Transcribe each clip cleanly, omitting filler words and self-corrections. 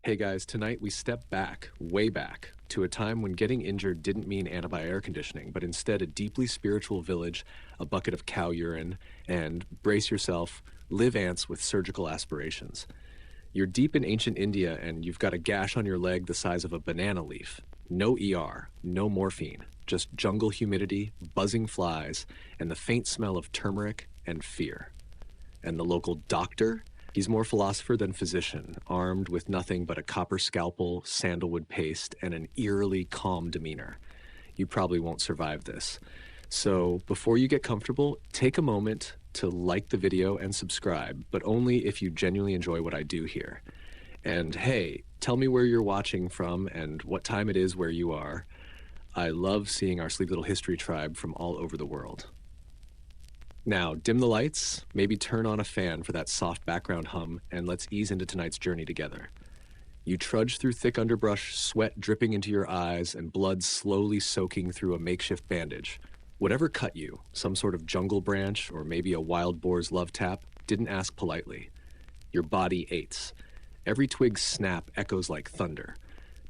Hey guys, tonight we step back, way back, to a time when getting injured didn't mean anti-air conditioning, but instead a deeply spiritual village, a bucket of cow urine, and, brace yourself, live ants with surgical aspirations. You're deep in ancient India and you've got a gash on your leg the size of a banana leaf. No ER, no morphine, just jungle humidity, buzzing flies, and the faint smell of turmeric and fear. And the local doctor? He's more philosopher than physician, armed with nothing but a copper scalpel, sandalwood paste, and an eerily calm demeanor. You probably won't survive this. So before you get comfortable, take a moment to like the video and subscribe, but only if you genuinely enjoy what I do here. And hey, tell me where you're watching from and what time it is where you are. I love seeing our Sleepy Little History tribe from all over the world. Now, dim the lights, maybe turn on a fan for that soft background hum, and let's ease into tonight's journey together. You trudge through thick underbrush, sweat dripping into your eyes, and blood slowly soaking through a makeshift bandage. Whatever cut you, some sort of jungle branch or maybe a wild boar's love tap, didn't ask politely. Your body aches. Every twig snap echoes like thunder.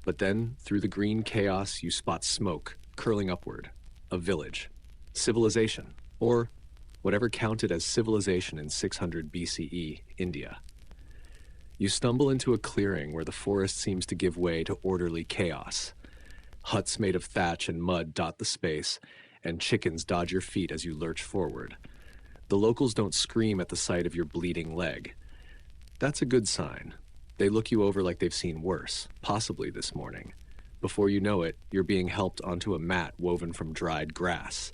But then, through the green chaos, you spot smoke, curling upward. A village. Civilization. Or whatever counted as civilization in 600 BCE, India. You stumble into a clearing where the forest seems to give way to orderly chaos. Huts made of thatch and mud dot the space, and chickens dodge your feet as you lurch forward. The locals don't scream at the sight of your bleeding leg. That's a good sign. They look you over like they've seen worse, possibly this morning. Before you know it, you're being helped onto a mat woven from dried grass.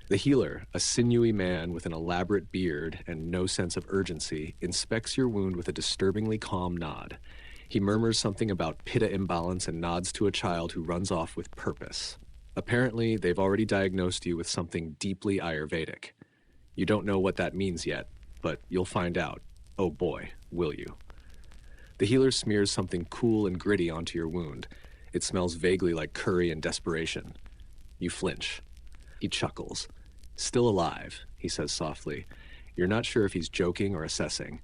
The healer, a sinewy man with an elaborate beard and no sense of urgency, inspects your wound with a disturbingly calm nod. He murmurs something about pitta imbalance and nods to a child who runs off with purpose. Apparently, they've already diagnosed you with something deeply Ayurvedic. You don't know what that means yet, but you'll find out. Oh boy, will you. The healer smears something cool and gritty onto your wound. It smells vaguely like curry and desperation. You flinch. He chuckles. Still alive, he says softly. You're not sure if he's joking or assessing.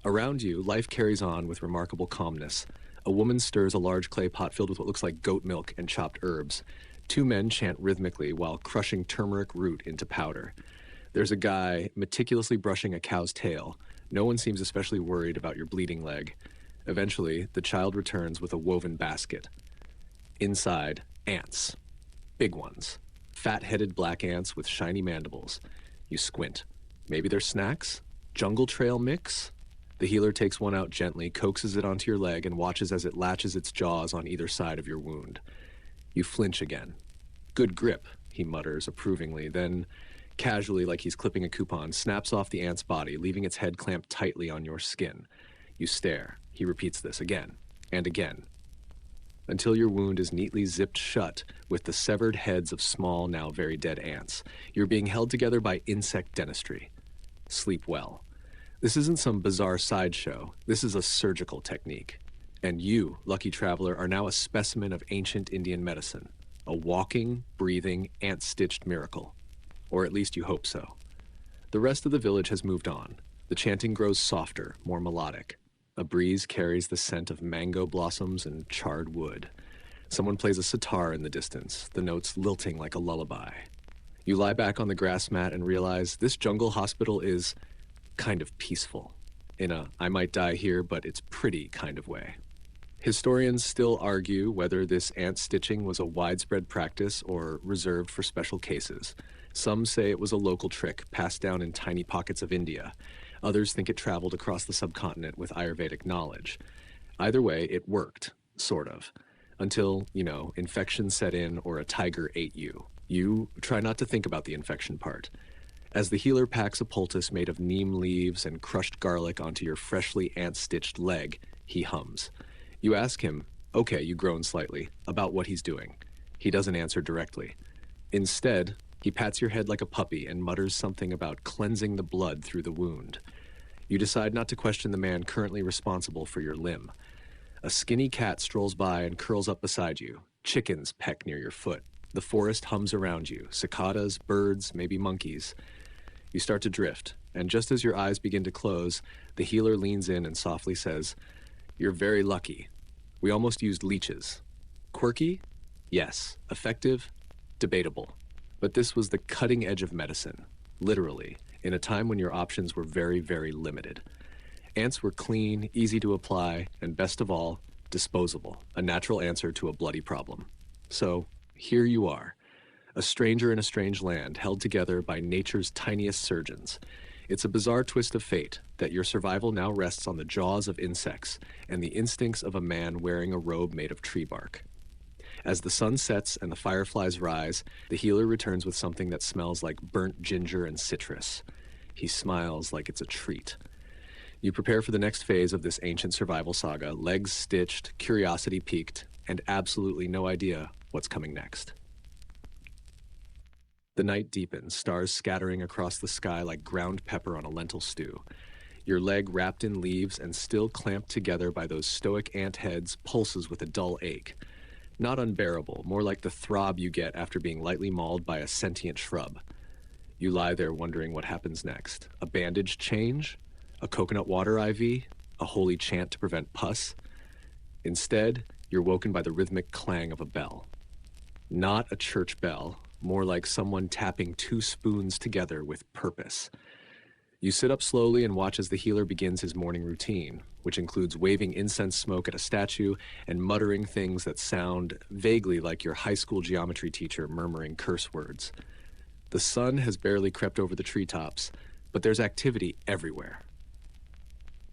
Around you, life carries on with remarkable calmness. A woman stirs a large clay pot filled with what looks like goat milk and chopped herbs. Two men chant rhythmically while crushing turmeric root into powder. There's a guy meticulously brushing a cow's tail. No one seems especially worried about your bleeding leg. Eventually, the child returns with a woven basket. Inside, ants. Big ones. Fat-headed black ants with shiny mandibles. You squint. Maybe they're snacks? Jungle trail mix? The healer takes one out gently, coaxes it onto your leg, and watches as it latches its jaws on either side of your wound. You flinch again. Good grip, he mutters approvingly, then, casually like he's clipping a coupon, snaps off the ant's body, leaving its head clamped tightly on your skin. You stare. He repeats this again and again, until your wound is neatly zipped shut with the severed heads of small, now very dead ants. You're being held together by insect dentistry. Sleep well. This isn't some bizarre sideshow. This is a surgical technique. And you, lucky traveler, are now a specimen of ancient Indian medicine. A walking, breathing, ant-stitched miracle. Or at least you hope so. The rest of the village has moved on. The chanting grows softer, more melodic. A breeze carries the scent of mango blossoms and charred wood. Someone plays a sitar in the distance, the notes lilting like a lullaby. You lie back on the grass mat and realize this jungle hospital is kind of peaceful. In a I might die here, but it's pretty kind of way. Historians still argue whether this ant stitching was a widespread practice or reserved for special cases. Some say it was a local trick passed down in tiny pockets of India. Others think it traveled across the subcontinent with Ayurvedic knowledge. Either way, it worked, sort of. Until, infection set in or a tiger ate you. You try not to think about the infection part. As the healer packs a poultice made of neem leaves and crushed garlic onto your freshly ant-stitched leg, he hums. You ask him, okay, you groan slightly, about what he's doing. He doesn't answer directly. Instead, he pats your head like a puppy and mutters something about cleansing the blood through the wound. You decide not to question the man currently responsible for your limb. A skinny cat strolls by and curls up beside you. Chickens peck near your foot. The forest hums around you. Cicadas, birds, maybe monkeys. You start to drift, and just as your eyes begin to close, the healer leans in and softly says, "You're very lucky. We almost used leeches. Quirky? Yes. Effective? Debatable. But this was the cutting edge of medicine, literally, in a time when your options were very, very limited. Ants were clean, easy to apply, and best of all, disposable, a natural answer to a bloody problem. So, here you are, a stranger in a strange land, held together by nature's tiniest surgeons. It's a bizarre twist of fate that your survival now rests on the jaws of insects and the instincts of a man wearing a robe made of tree bark. As the sun sets and the fireflies rise, the healer returns with something that smells like burnt ginger and citrus. He smiles like it's a treat. You prepare for the next phase of this ancient survival saga, legs stitched, curiosity piqued, and absolutely no idea what's coming next. The night deepens, stars scattering across the sky like ground pepper on a lentil stew. Your leg wrapped in leaves and still clamped together by those stoic ant heads pulses with a dull ache. Not unbearable, more like the throb you get after being lightly mauled by a sentient shrub. You lie there wondering what happens next. A bandage change? A coconut water IV? A holy chant to prevent pus? Instead, you're woken by the rhythmic clang of a bell. Not a church bell, more like someone tapping two spoons together with purpose. You sit up slowly and watch as the healer begins his morning routine, which includes waving incense smoke at a statue and muttering things that sound vaguely like your high school geometry teacher murmuring curse words. The sun has barely crept over the treetops, but there's activity everywhere.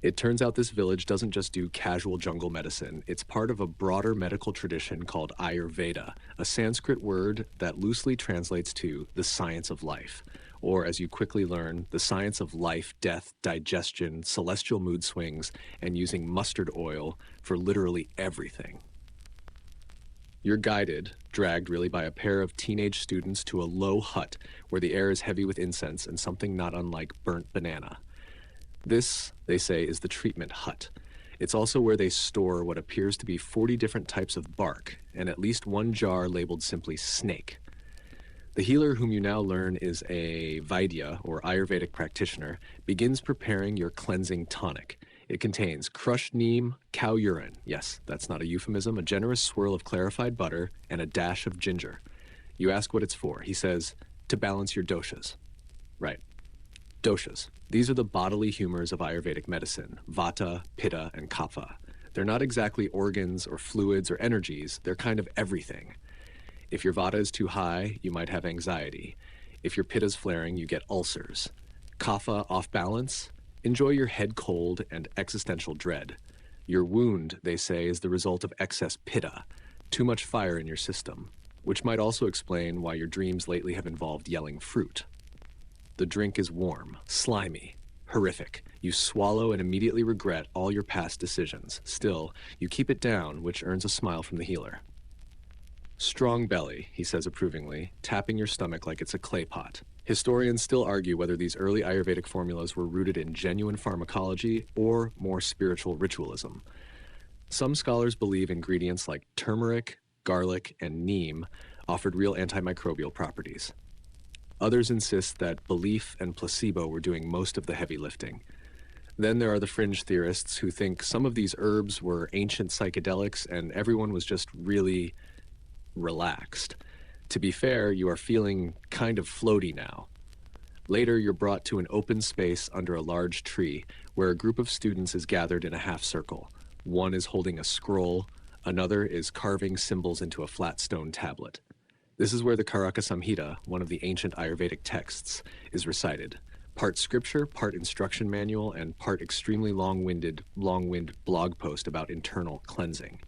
It turns out this village doesn't just do casual jungle medicine. It's part of a broader medical tradition called Ayurveda, a Sanskrit word that loosely translates to the science of life, or as you quickly learn, the science of life, death, digestion, celestial mood swings, and using mustard oil for literally everything. You're guided, dragged really by a pair of teenage students to a low hut where the air is heavy with incense and something not unlike burnt banana. This, they say, is the treatment hut. It's also where they store what appears to be 40 different types of bark, and at least one jar labeled simply snake. The healer, whom you now learn is a Vaidya, or Ayurvedic practitioner, begins preparing your cleansing tonic. It contains crushed neem, cow urine, yes, that's not a euphemism, a generous swirl of clarified butter, and a dash of ginger. You ask what it's for. He says, to balance your doshas. Right. Doshas. These are the bodily humors of Ayurvedic medicine, vata, pitta, and kapha. They're not exactly organs or fluids or energies, they're kind of everything. If your vata is too high, you might have anxiety. If your pitta's flaring, you get ulcers. Kapha off balance? Enjoy your head cold and existential dread. Your wound, they say, is the result of excess pitta, too much fire in your system, which might also explain why your dreams lately have involved yelling fruit. The drink is warm, slimy, horrific. You swallow and immediately regret all your past decisions. Still, you keep it down, which earns a smile from the healer. Strong belly, he says approvingly, tapping your stomach like it's a clay pot. Historians still argue whether these early Ayurvedic formulas were rooted in genuine pharmacology or more spiritual ritualism. Some scholars believe ingredients like turmeric, garlic, and neem offered real antimicrobial properties. Others insist that belief and placebo were doing most of the heavy lifting. Then there are the fringe theorists who think some of these herbs were ancient psychedelics and everyone was just really relaxed. To be fair, you are feeling kind of floaty now. Later, you're brought to an open space under a large tree where a group of students is gathered in a half circle. One is holding a scroll, another is carving symbols into a flat stone tablet. This is where the Sushruta Samhita, one of the ancient Ayurvedic texts, is recited. Part scripture, part instruction manual, and part extremely long-winded blog post about internal cleansing.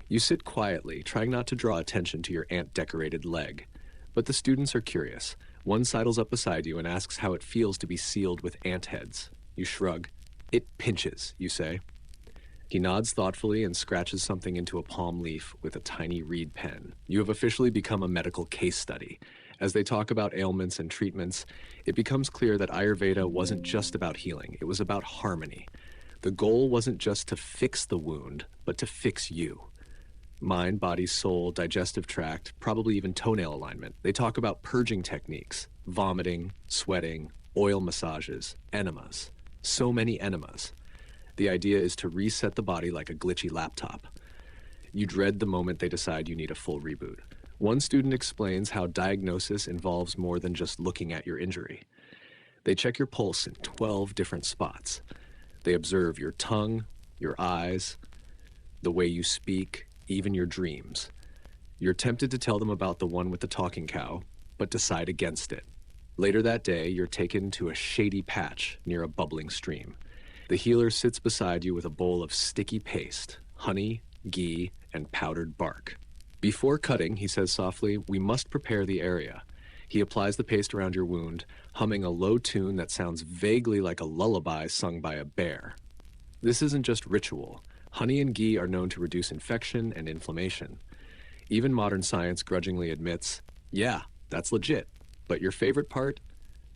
You sit quietly, trying not to draw attention to your ant-decorated leg. But the students are curious. One sidles up beside you and asks how it feels to be sealed with ant heads. You shrug. It pinches, you say. He nods thoughtfully and scratches something into a palm leaf with a tiny reed pen. You have officially become a medical case study. As they talk about ailments and treatments, it becomes clear that Ayurveda wasn't just about healing, it was about harmony. The goal wasn't just to fix the wound, but to fix you. Mind, body, soul, digestive tract, probably even toenail alignment. They talk about purging techniques, vomiting, sweating, oil massages, enemas. So many enemas. The idea is to reset the body like a glitchy laptop. You dread the moment they decide you need a full reboot. One student explains how diagnosis involves more than just looking at your injury. They check your pulse in 12 different spots. They observe your tongue, your eyes, the way you speak, even your dreams. You're tempted to tell them about the one with the talking cow, but decide against it. Later that day, you're taken to a shady patch near a bubbling stream. The healer sits beside you with a bowl of sticky paste, honey, ghee, and powdered bark. Before cutting, he says softly, we must prepare the area. He applies the paste around your wound, humming a low tune that sounds vaguely like a lullaby sung by a bear. This isn't just ritual. Honey and ghee are known to reduce infection and inflammation. Even modern science grudgingly admits, yeah, that's legit. But your favorite part?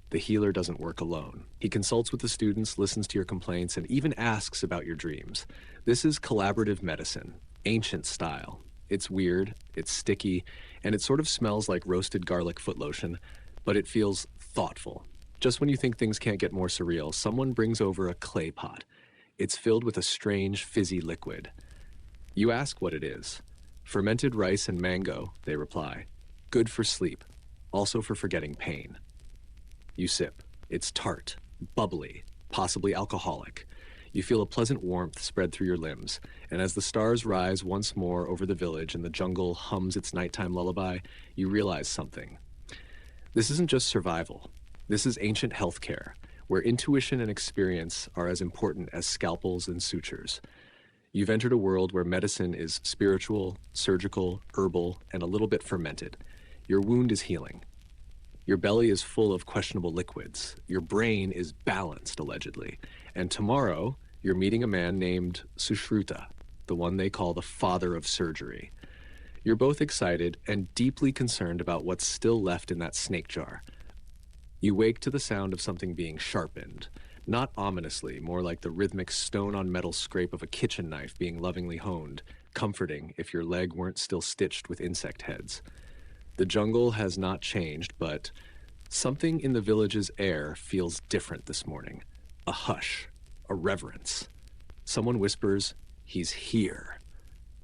The healer doesn't work alone. He consults with the students, listens to your complaints, and even asks about your dreams. This is collaborative medicine, ancient style. It's weird, it's sticky, and it sort of smells like roasted garlic foot lotion, but it feels thoughtful. Just when you think things can't get more surreal, someone brings over a clay pot. It's filled with a strange, fizzy liquid. You ask what it is. Fermented rice and mango, they reply. Good for sleep, also for forgetting pain. You sip. It's tart, bubbly, possibly alcoholic. You feel a pleasant warmth spread through your limbs, and as the stars rise once more over the village and the jungle hums its nighttime lullaby, you realize something. This isn't just survival. This is ancient healthcare, where intuition and experience are as important as scalpels and sutures. You've entered a world where medicine is spiritual, surgical, herbal, and a little bit fermented. Your wound is healing. Your belly is full of questionable liquids. Your brain is balanced, allegedly. And tomorrow, you're meeting a man named Sushruta, the one they call the father of surgery. You're both excited and deeply concerned about what's still left in that snake jar. You wake to the sound of something being sharpened, not ominously, more like the rhythmic stone-on-metal scrape of a kitchen knife being lovingly honed, comforting if your leg weren't still stitched with insect heads. The jungle has not changed, but something in the village's air feels different this morning. A hush, a reverence. Someone whispers, "He's here."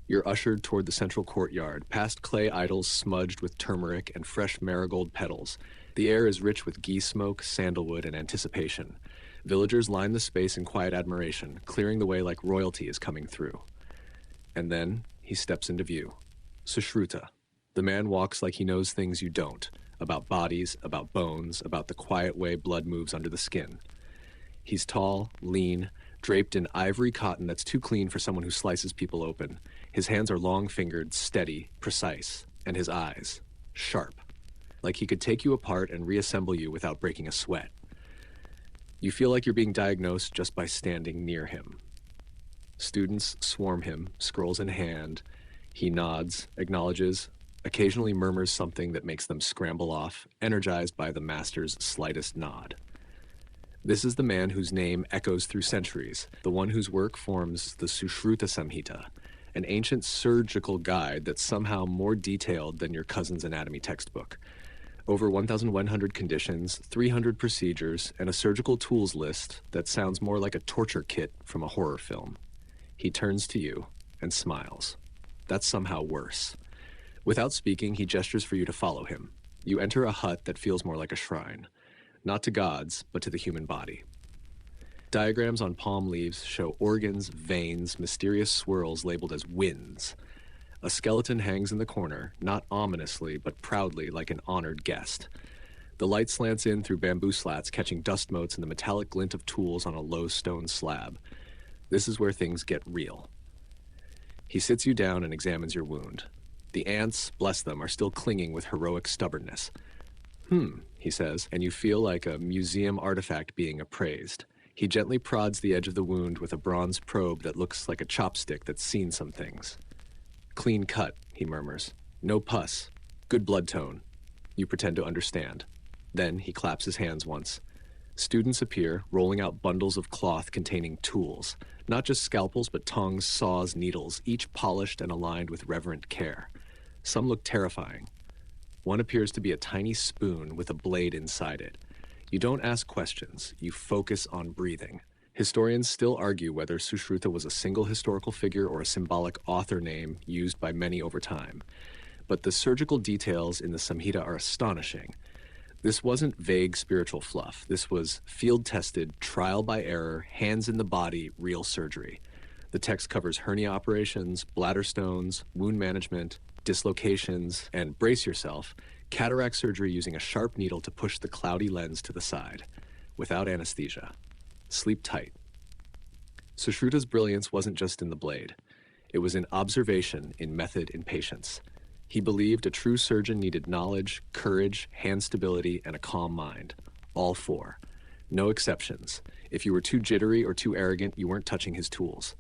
You're ushered toward the central courtyard, past clay idols smudged with turmeric and fresh marigold petals. The air is rich with ghee smoke, sandalwood, and anticipation. Villagers line the space in quiet admiration, clearing the way like royalty is coming through. And then he steps into view. Sushruta. The man walks like he knows things you don't, about bodies, about bones, about the quiet way blood moves under the skin. He's tall, lean, draped in ivory cotton that's too clean for someone who slices people open. His hands are long-fingered, steady, precise, and his eyes, sharp, like he could take you apart and reassemble you without breaking a sweat. You feel like you're being diagnosed just by standing near him. Students swarm him, scrolls in hand. He nods, acknowledges, occasionally murmurs something that makes them scramble off, energized by the master's slightest nod. This is the man whose name echoes through centuries, the one whose work forms the Sushruta Samhita, an ancient surgical guide that's somehow more detailed than your cousin's anatomy textbook. Over 1,100 conditions, 300 procedures, and a surgical tools list that sounds more like a torture kit from a horror film. He turns to you and smiles. That's somehow worse. Without speaking, he gestures for you to follow him. You enter a hut that feels more like a shrine. Not to gods, but to the human body. Diagrams on palm leaves show organs, veins, mysterious swirls labeled as winds. A skeleton hangs in the corner, not ominously, but proudly like an honored guest. The light slants in through bamboo slats, catching dust motes and the metallic glint of tools on a low stone slab. This is where things get real. He sits you down and examines your wound. The ants, bless them, are still clinging with heroic stubbornness. He says, and you feel like a museum artifact being appraised. He gently prods the edge of the wound with a bronze probe that looks like a chopstick that's seen some things. Clean cut, he murmurs. No pus. Good blood tone. You pretend to understand. Then he claps his hands once. Students appear, rolling out bundles of cloth containing tools. Not just scalpels, but tongs, saws, needles, each polished and aligned with reverent care. Some look terrifying. One appears to be a tiny spoon with a blade inside it. You don't ask questions. You focus on breathing. Historians still argue whether Sushruta was a single historical figure or a symbolic author name used by many over time. But the surgical details in the Samhita are astonishing. This wasn't vague spiritual fluff. This was field-tested, trial by error, hands in the body, real surgery. The text covers hernia operations, bladder stones, wound management, dislocations, and brace yourself, cataract surgery using a sharp needle to push the cloudy lens to the side, without anesthesia. Sleep tight. Sushruta's brilliance wasn't just in the blade. It was in observation, in method, in patience. He believed a true surgeon needed knowledge, courage, hand stability, and a calm mind. All four. No exceptions. If you were too jittery or too arrogant, you weren't touching his tools.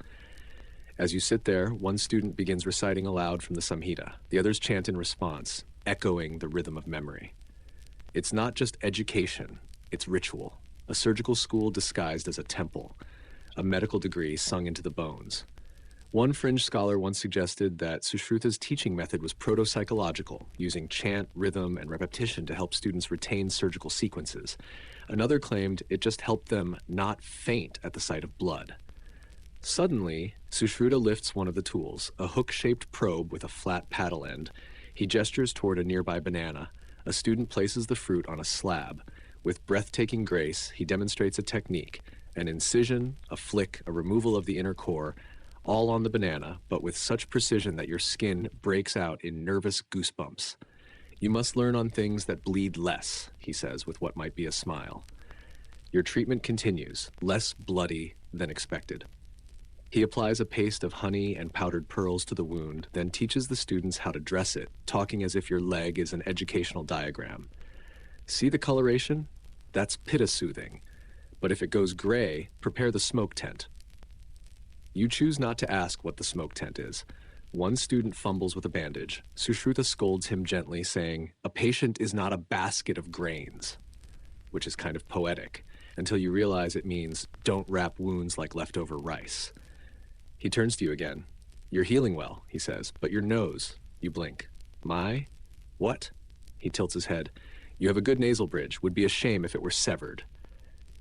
As you sit there, one student begins reciting aloud from the Samhita. The others chant in response, echoing the rhythm of memory. It's not just education, it's ritual. A surgical school disguised as a temple. A medical degree sung into the bones. One fringe scholar once suggested that Sushruta's teaching method was proto-psychological, using chant, rhythm, and repetition to help students retain surgical sequences. Another claimed it just helped them not faint at the sight of blood. Suddenly, Sushruta lifts one of the tools, a hook-shaped probe with a flat paddle end. He gestures toward a nearby banana. A student places the fruit on a slab. With breathtaking grace, he demonstrates a technique, an incision, a flick, a removal of the inner core, all on the banana, but with such precision that your skin breaks out in nervous goosebumps. You must learn on things that bleed less, he says with what might be a smile. Your treatment continues, less bloody than expected. He applies a paste of honey and powdered pearls to the wound, then teaches the students how to dress it, talking as if your leg is an educational diagram. See the coloration? That's pitta soothing. But if it goes gray, prepare the smoke tent. You choose not to ask what the smoke tent is. One student fumbles with a bandage. Sushruta scolds him gently, saying, "A patient is not a basket of grains," which is kind of poetic, until you realize it means don't wrap wounds like leftover rice. He turns to you again. "You're healing well," he says, "but your nose," you blink. "My? What?" He tilts his head. "You have a good nasal bridge. Would be a shame if it were severed."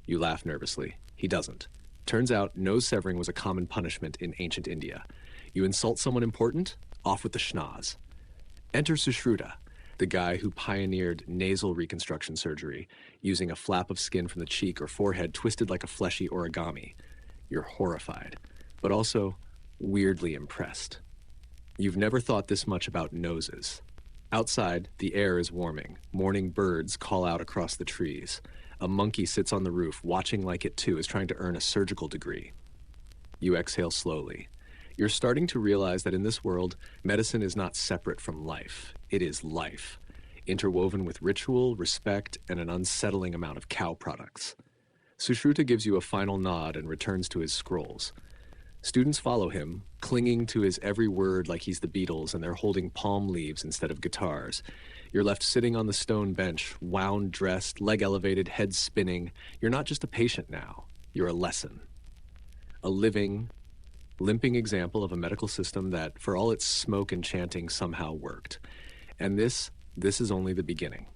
You laugh nervously. He doesn't. Turns out nose severing was a common punishment in ancient India. You insult someone important? Off with the schnoz. Enter Sushruta, the guy who pioneered nasal reconstruction surgery, using a flap of skin from the cheek or forehead twisted like a fleshy origami. You're horrified, but also weirdly impressed. You've never thought this much about noses. Outside, the air is warming. Morning birds call out across the trees. A monkey sits on the roof, watching like it too is trying to earn a surgical degree. You exhale slowly. You're starting to realize that in this world, medicine is not separate from life. It is life, interwoven with ritual, respect, and an unsettling amount of cow products. Sushruta gives you a final nod and returns to his scrolls. Students follow him, clinging to his every word like he's the Beatles and they're holding palm leaves instead of guitars. You're left sitting on the stone bench, wound dressed, leg elevated, head spinning. You're not just a patient now. You're a lesson. A living, limping example of a medical system that, for all its smoke and chanting, somehow worked. And this is only the beginning.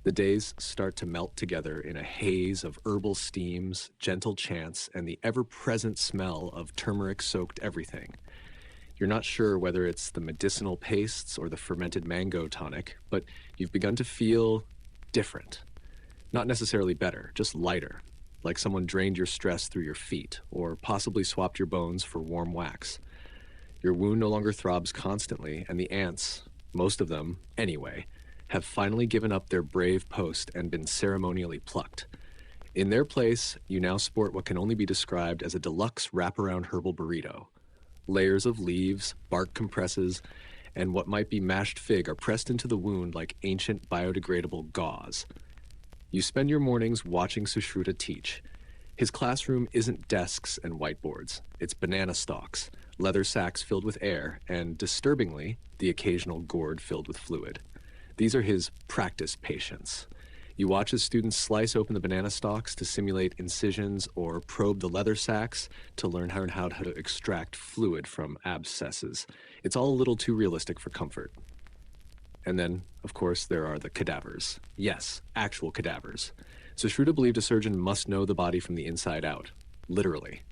The days start to melt together in a haze of herbal steams, gentle chants, and the ever-present smell of turmeric-soaked everything. You're not sure whether it's the medicinal pastes or the fermented mango tonic, but you've begun to feel different. Not necessarily better, just lighter, like someone drained your stress through your feet, or possibly swapped your bones for warm wax. Your wound no longer throbs constantly, and the ants, most of them, anyway, have finally given up their brave post and been ceremonially plucked. In their place, you now sport what can only be described as a deluxe wraparound herbal burrito. Layers of leaves, bark compresses, and what might be mashed fig are pressed into the wound like ancient biodegradable gauze. You spend your mornings watching Sushruta teach. His classroom isn't desks and whiteboards. It's banana stalks, leather sacks filled with air, and, disturbingly, the occasional gourd filled with fluid. These are his practice patients. You watch as students slice open the banana stalks to simulate incisions or probe the leather sacks to learn how to extract fluid from abscesses. It's all a little too realistic for comfort. And then, of course, there are the cadavers. Yes, actual cadavers. Sushruta believed a surgeon must know the body from the inside out, literally.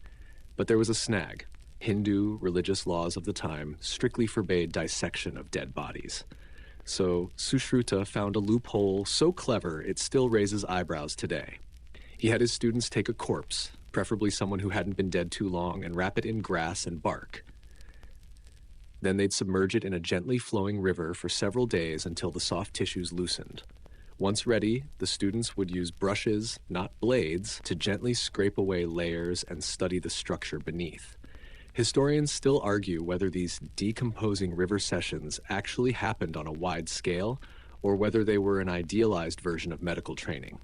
But there was a snag. Hindu religious laws of the time strictly forbade dissection of dead bodies. So Sushruta found a loophole so clever it still raises eyebrows today. He had his students take a corpse, preferably someone who hadn't been dead too long, and wrap it in grass and bark. Then they'd submerge it in a gently flowing river for several days until the soft tissues loosened. Once ready, the students would use brushes, not blades, to gently scrape away layers and study the structure beneath. Historians still argue whether these decomposing river sessions actually happened on a wide scale or whether they were an idealized version of medical training.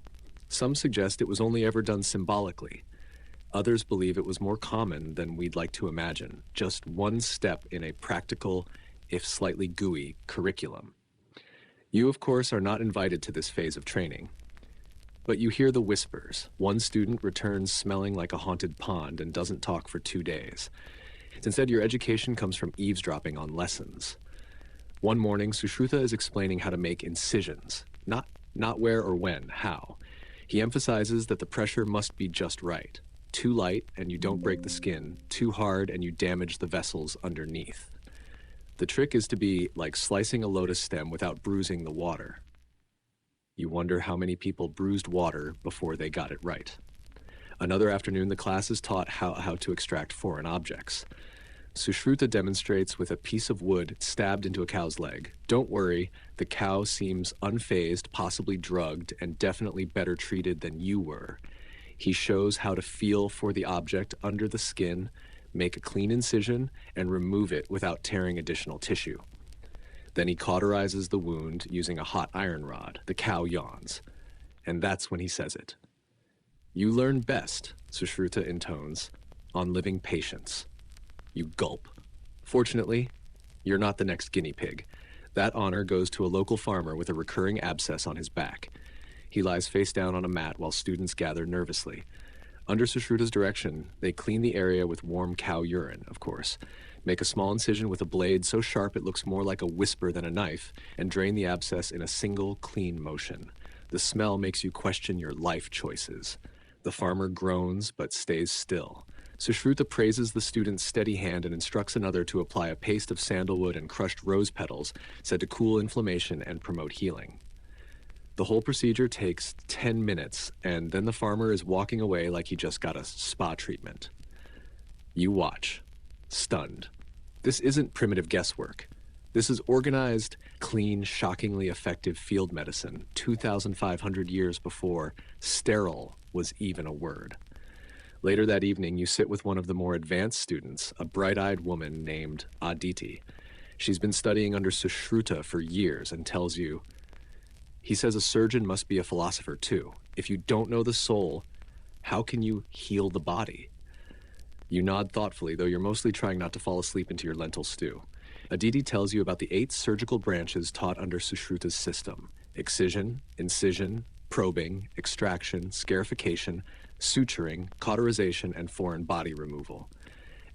Some suggest it was only ever done symbolically. Others believe it was more common than we'd like to imagine, just one step in a practical, if slightly gooey, curriculum. You, of course, are not invited to this phase of training. But you hear the whispers. One student returns smelling like a haunted pond and doesn't talk for 2 days. Instead, your education comes from eavesdropping on lessons. One morning, Sushruta is explaining how to make incisions, not where or when, how. He emphasizes that the pressure must be just right. Too light and you don't break the skin, too hard and you damage the vessels underneath. The trick is to be like slicing a lotus stem without bruising the water. You wonder how many people bruised water before they got it right. Another afternoon, the class is taught how to extract foreign objects. Sushruta demonstrates with a piece of wood stabbed into a cow's leg. Don't worry, the cow seems unfazed, possibly drugged, and definitely better treated than you were. He shows how to feel for the object under the skin, make a clean incision, and remove it without tearing additional tissue. Then he cauterizes the wound using a hot iron rod. The cow yawns. And that's when he says it. You learn best, Sushruta intones, on living patients. You gulp. Fortunately, you're not the next guinea pig. That honor goes to a local farmer with a recurring abscess on his back. He lies face down on a mat while students gather nervously. Under Sushruta's direction, they clean the area with warm cow urine, of course, make a small incision with a blade so sharp it looks more like a whisper than a knife, and drain the abscess in a single, clean motion. The smell makes you question your life choices. The farmer groans but stays still. Sushruta praises the student's steady hand and instructs another to apply a paste of sandalwood and crushed rose petals said to cool inflammation and promote healing. The whole procedure takes 10 minutes, and then the farmer is walking away like he just got a spa treatment. You watch, stunned. This isn't primitive guesswork. This is organized, clean, shockingly effective field medicine 2,500 years before sterile was even a word. Later that evening, you sit with one of the more advanced students, a bright-eyed woman named Aditi. She's been studying under Sushruta for years and tells you, he says a surgeon must be a philosopher too. If you don't know the soul, how can you heal the body? You nod thoughtfully, though you're mostly trying not to fall asleep into your lentil stew. Aditi tells you about the 8 surgical branches taught under Sushruta's system: excision, incision, probing, extraction, scarification, suturing, cauterization, and foreign body removal.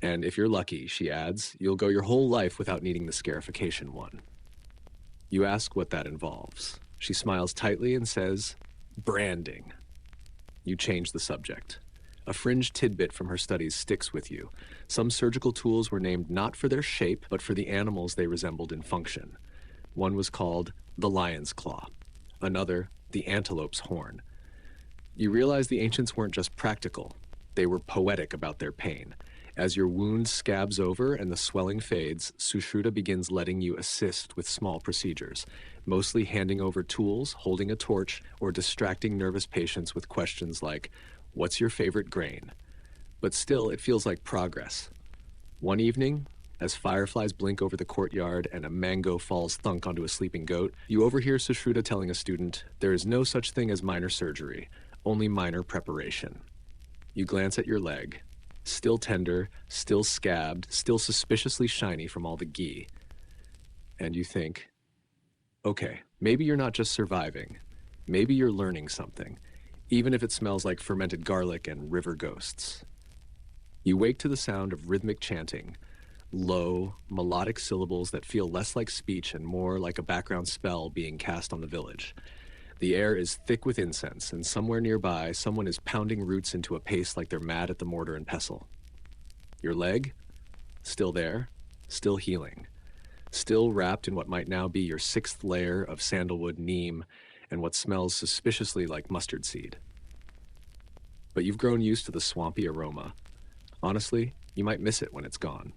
And if you're lucky, she adds, you'll go your whole life without needing the scarification one. You ask what that involves. She smiles tightly and says, branding. You change the subject. A fringe tidbit from her studies sticks with you. Some surgical tools were named not for their shape, but for the animals they resembled in function. One was called the lion's claw, another the antelope's horn. You realize the ancients weren't just practical. They were poetic about their pain. As your wound scabs over and the swelling fades, Sushruta begins letting you assist with small procedures, mostly handing over tools, holding a torch, or distracting nervous patients with questions like, what's your favorite grain? But still, it feels like progress. One evening, as fireflies blink over the courtyard and a mango falls thunk onto a sleeping goat, you overhear Sushruta telling a student, there is no such thing as minor surgery, only minor preparation. You glance at your leg. Still tender, still scabbed, still suspiciously shiny from all the ghee. And you think, okay, maybe you're not just surviving. Maybe you're learning something, even if it smells like fermented garlic and river ghosts. You wake to the sound of rhythmic chanting, low, melodic syllables that feel less like speech and more like a background spell being cast on the village. The air is thick with incense, and somewhere nearby, someone is pounding roots into a paste like they're mad at the mortar and pestle. Your leg? Still there, still healing, still wrapped in what might now be your sixth layer of sandalwood, neem, and what smells suspiciously like mustard seed. But you've grown used to the swampy aroma. Honestly, you might miss it when it's gone.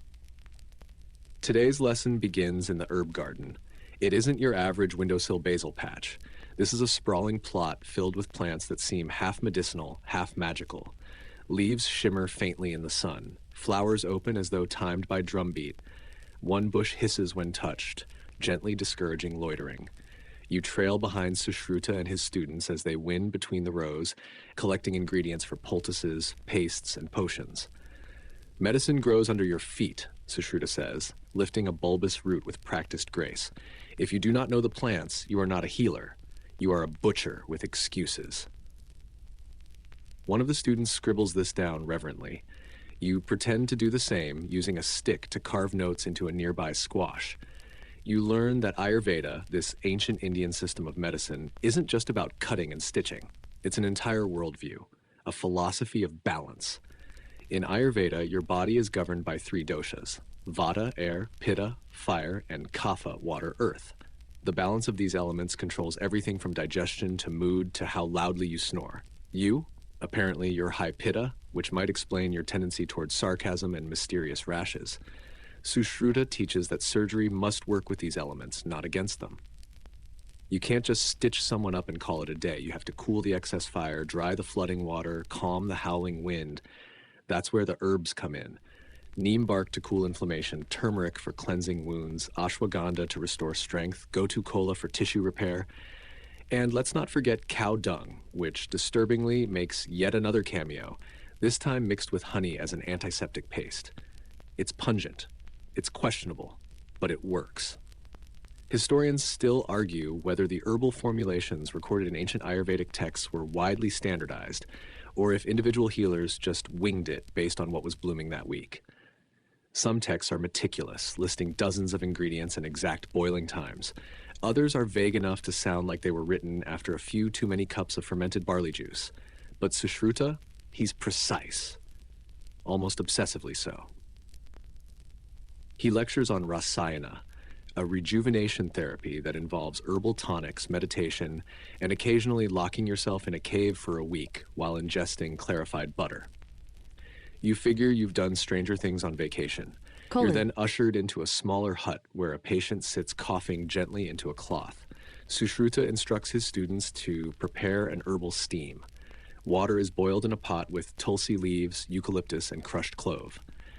Today's lesson begins in the herb garden. It isn't your average windowsill basil patch. This is a sprawling plot filled with plants that seem half medicinal, half magical. Leaves shimmer faintly in the sun. Flowers open as though timed by drumbeat. One bush hisses when touched, gently discouraging loitering. You trail behind Sushruta and his students as they win between the rows, collecting ingredients for poultices, pastes, and potions. Medicine grows under your feet, Sushruta says, lifting a bulbous root with practiced grace. If you do not know the plants, you are not a healer. You are a butcher with excuses. One of the students scribbles this down reverently. You pretend to do the same, using a stick to carve notes into a nearby squash. You learn that Ayurveda, this ancient Indian system of medicine, isn't just about cutting and stitching. It's an entire worldview, a philosophy of balance. In Ayurveda, your body is governed by three doshas: Vata, air; Pitta, fire; and Kapha, water, earth. The balance of these elements controls everything from digestion to mood to how loudly you snore. You, apparently you're high Pitta, which might explain your tendency towards sarcasm and mysterious rashes. Sushruta teaches that surgery must work with these elements, not against them. You can't just stitch someone up and call it a day. You have to cool the excess fire, dry the flooding water, calm the howling wind. That's where the herbs come in. Neem bark to cool inflammation, turmeric for cleansing wounds, ashwagandha to restore strength, gotu kola for tissue repair. And let's not forget cow dung, which disturbingly makes yet another cameo, this time mixed with honey as an antiseptic paste. It's pungent, it's questionable, but it works. Historians still argue whether the herbal formulations recorded in ancient Ayurvedic texts were widely standardized, or if individual healers just winged it based on what was blooming that week. Some texts are meticulous, listing dozens of ingredients and exact boiling times. Others are vague enough to sound like they were written after a few too many cups of fermented barley juice. But Sushruta, he's precise, almost obsessively so. He lectures on rasayana, a rejuvenation therapy that involves herbal tonics, meditation, and occasionally locking yourself in a cave for a week while ingesting clarified butter. You figure you've done stranger things on vacation. You're then ushered into a smaller hut where a patient sits coughing gently into a cloth. Sushruta instructs his students to prepare an herbal steam. Water is boiled in a pot with tulsi leaves, eucalyptus, and crushed clove.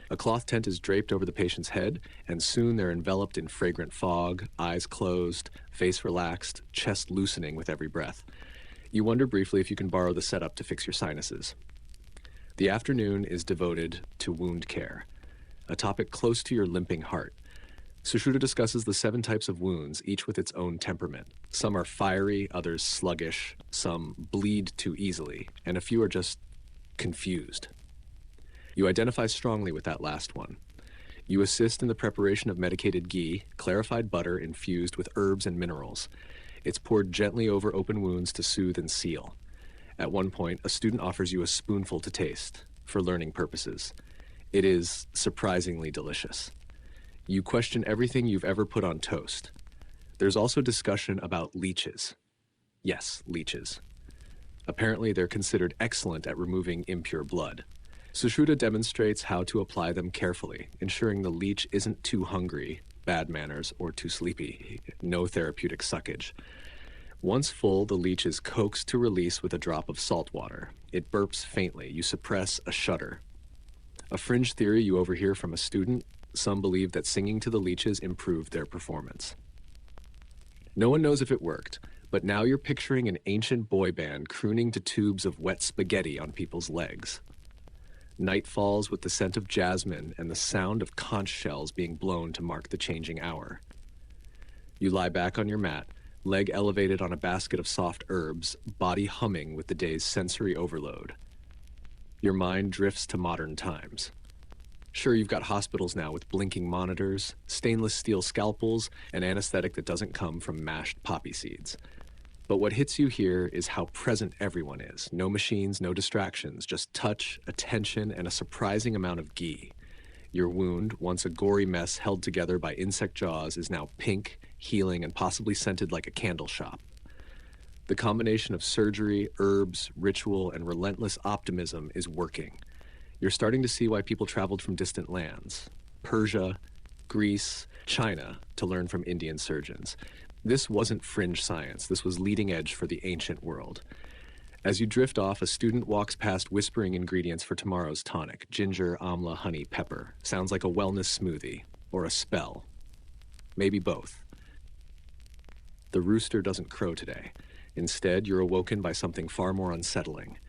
A cloth tent is draped over the patient's head, and soon they're enveloped in fragrant fog, eyes closed, face relaxed, chest loosening with every breath. You wonder briefly if you can borrow the setup to fix your sinuses. The afternoon is devoted to wound care, a topic close to your limping heart. Sushruta discusses the 7 types of wounds, each with its own temperament. Some are fiery, others sluggish, some bleed too easily, and a few are just confused. You identify strongly with that last one. You assist in the preparation of medicated ghee, clarified butter infused with herbs and minerals. It's poured gently over open wounds to soothe and seal. At one point, a student offers you a spoonful to taste, for learning purposes. It is surprisingly delicious. You question everything you've ever put on toast. There's also discussion about leeches. Yes, leeches. Apparently, they're considered excellent at removing impure blood. Sushruta demonstrates how to apply them carefully, ensuring the leech isn't too hungry, bad manners, or too sleepy. No therapeutic suckage. Once full, the leech is coaxed to release with a drop of salt water. It burps faintly. You suppress a shudder. A fringe theory you overhear from a student: some believe that singing to the leeches improved their performance. No one knows if it worked, but now you're picturing an ancient boy band crooning to tubes of wet spaghetti on people's legs. Night falls with the scent of jasmine and the sound of conch shells being blown to mark the changing hour. You lie back on your mat, leg elevated on a basket of soft herbs, body humming with the day's sensory overload. Your mind drifts to modern times. Sure, you've got hospitals now with blinking monitors, stainless steel scalpels, and anesthetic that doesn't come from mashed poppy seeds. But what hits you here is how present everyone is. No machines, no distractions, just touch, attention, and a surprising amount of ghee. Your wound, once a gory mess held together by insect jaws, is now pink, healing, and possibly scented like a candle shop. The combination of surgery, herbs, ritual, and relentless optimism is working. You're starting to see why people traveled from distant lands, Persia, Greece, China, to learn from Indian surgeons. This wasn't fringe science. This was leading edge for the ancient world. As you drift off, a student walks past whispering ingredients for tomorrow's tonic: ginger, amla, honey, pepper. Sounds like a wellness smoothie or a spell. Maybe both. The rooster doesn't crow today. Instead, you're awoken by something far more unsettling: